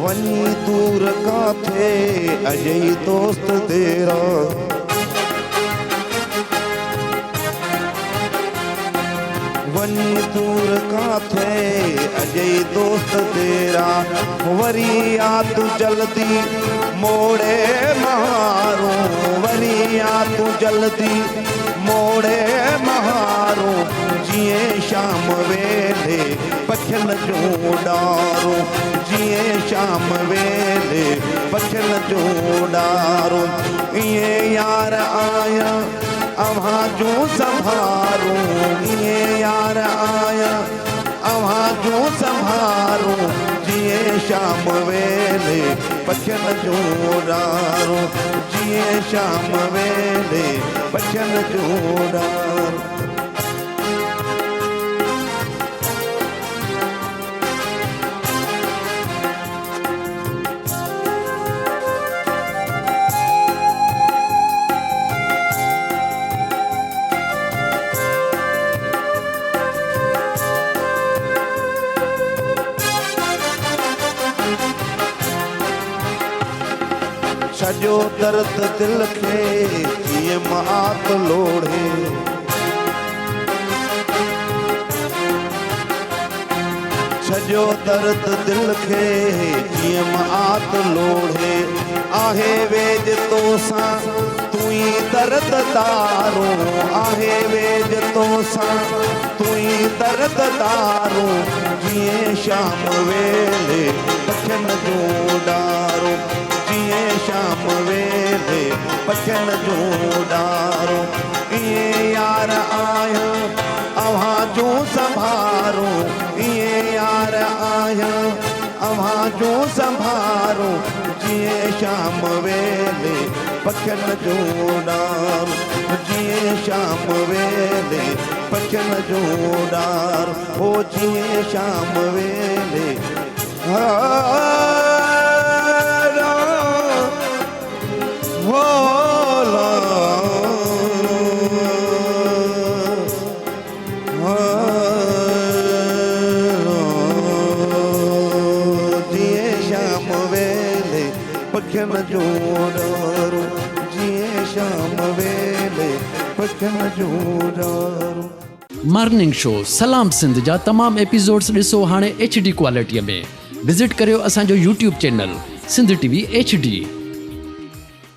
वनी दूर का थे अजय दोस्त तेरा वनी दूर का थे अजय दोस्त तेरा वरी आ तू जल्दी मोड़े महारो वरी आ तू जल्दी मोड़े महारो जिए शाम वेले पखियुनि जूं डारूं जिए शाम वेले पखियुनि जूं डारूं इएं यार आया अव्हां जूं संभारूं इएं यार आया अव्हां जूं संभारूं जिए शाम वेले पखियुनि जूं डारूं जिए शाम वेले पखियुनि जूं डारूं छजो दर्द दिल खे कीअं मात लोढ़े छजो दर्द दिल खे कीअं मात लोढ़े आहे वेज तोसां तूं ई दर्द दारो आहे वेज तोसां तूं ई दर्द दारो जीअं शाम वेले पखियुनि जो डारो जीअं शाम वेले पखियुनि जो डारो ईअं यार आहियो अव्हां जो संभारो ईअं यार आहियो अव्हां जो संभारो जीअं शाम वेले पखियुनि जो डारो जीअं शाम वेले पखियुनि जो डारो हो जीअं शाम वेले पखियुनि जो डारो जीअं शाम वेले पखियुनि जो डारो मॉर्निंग शो सलाम सिंध जा तमाम एपिसोड्स ॾिसो हाणे HD क्वालिटीअ में विज़िट करियो असांजो YouTube channel Sindh TV HD।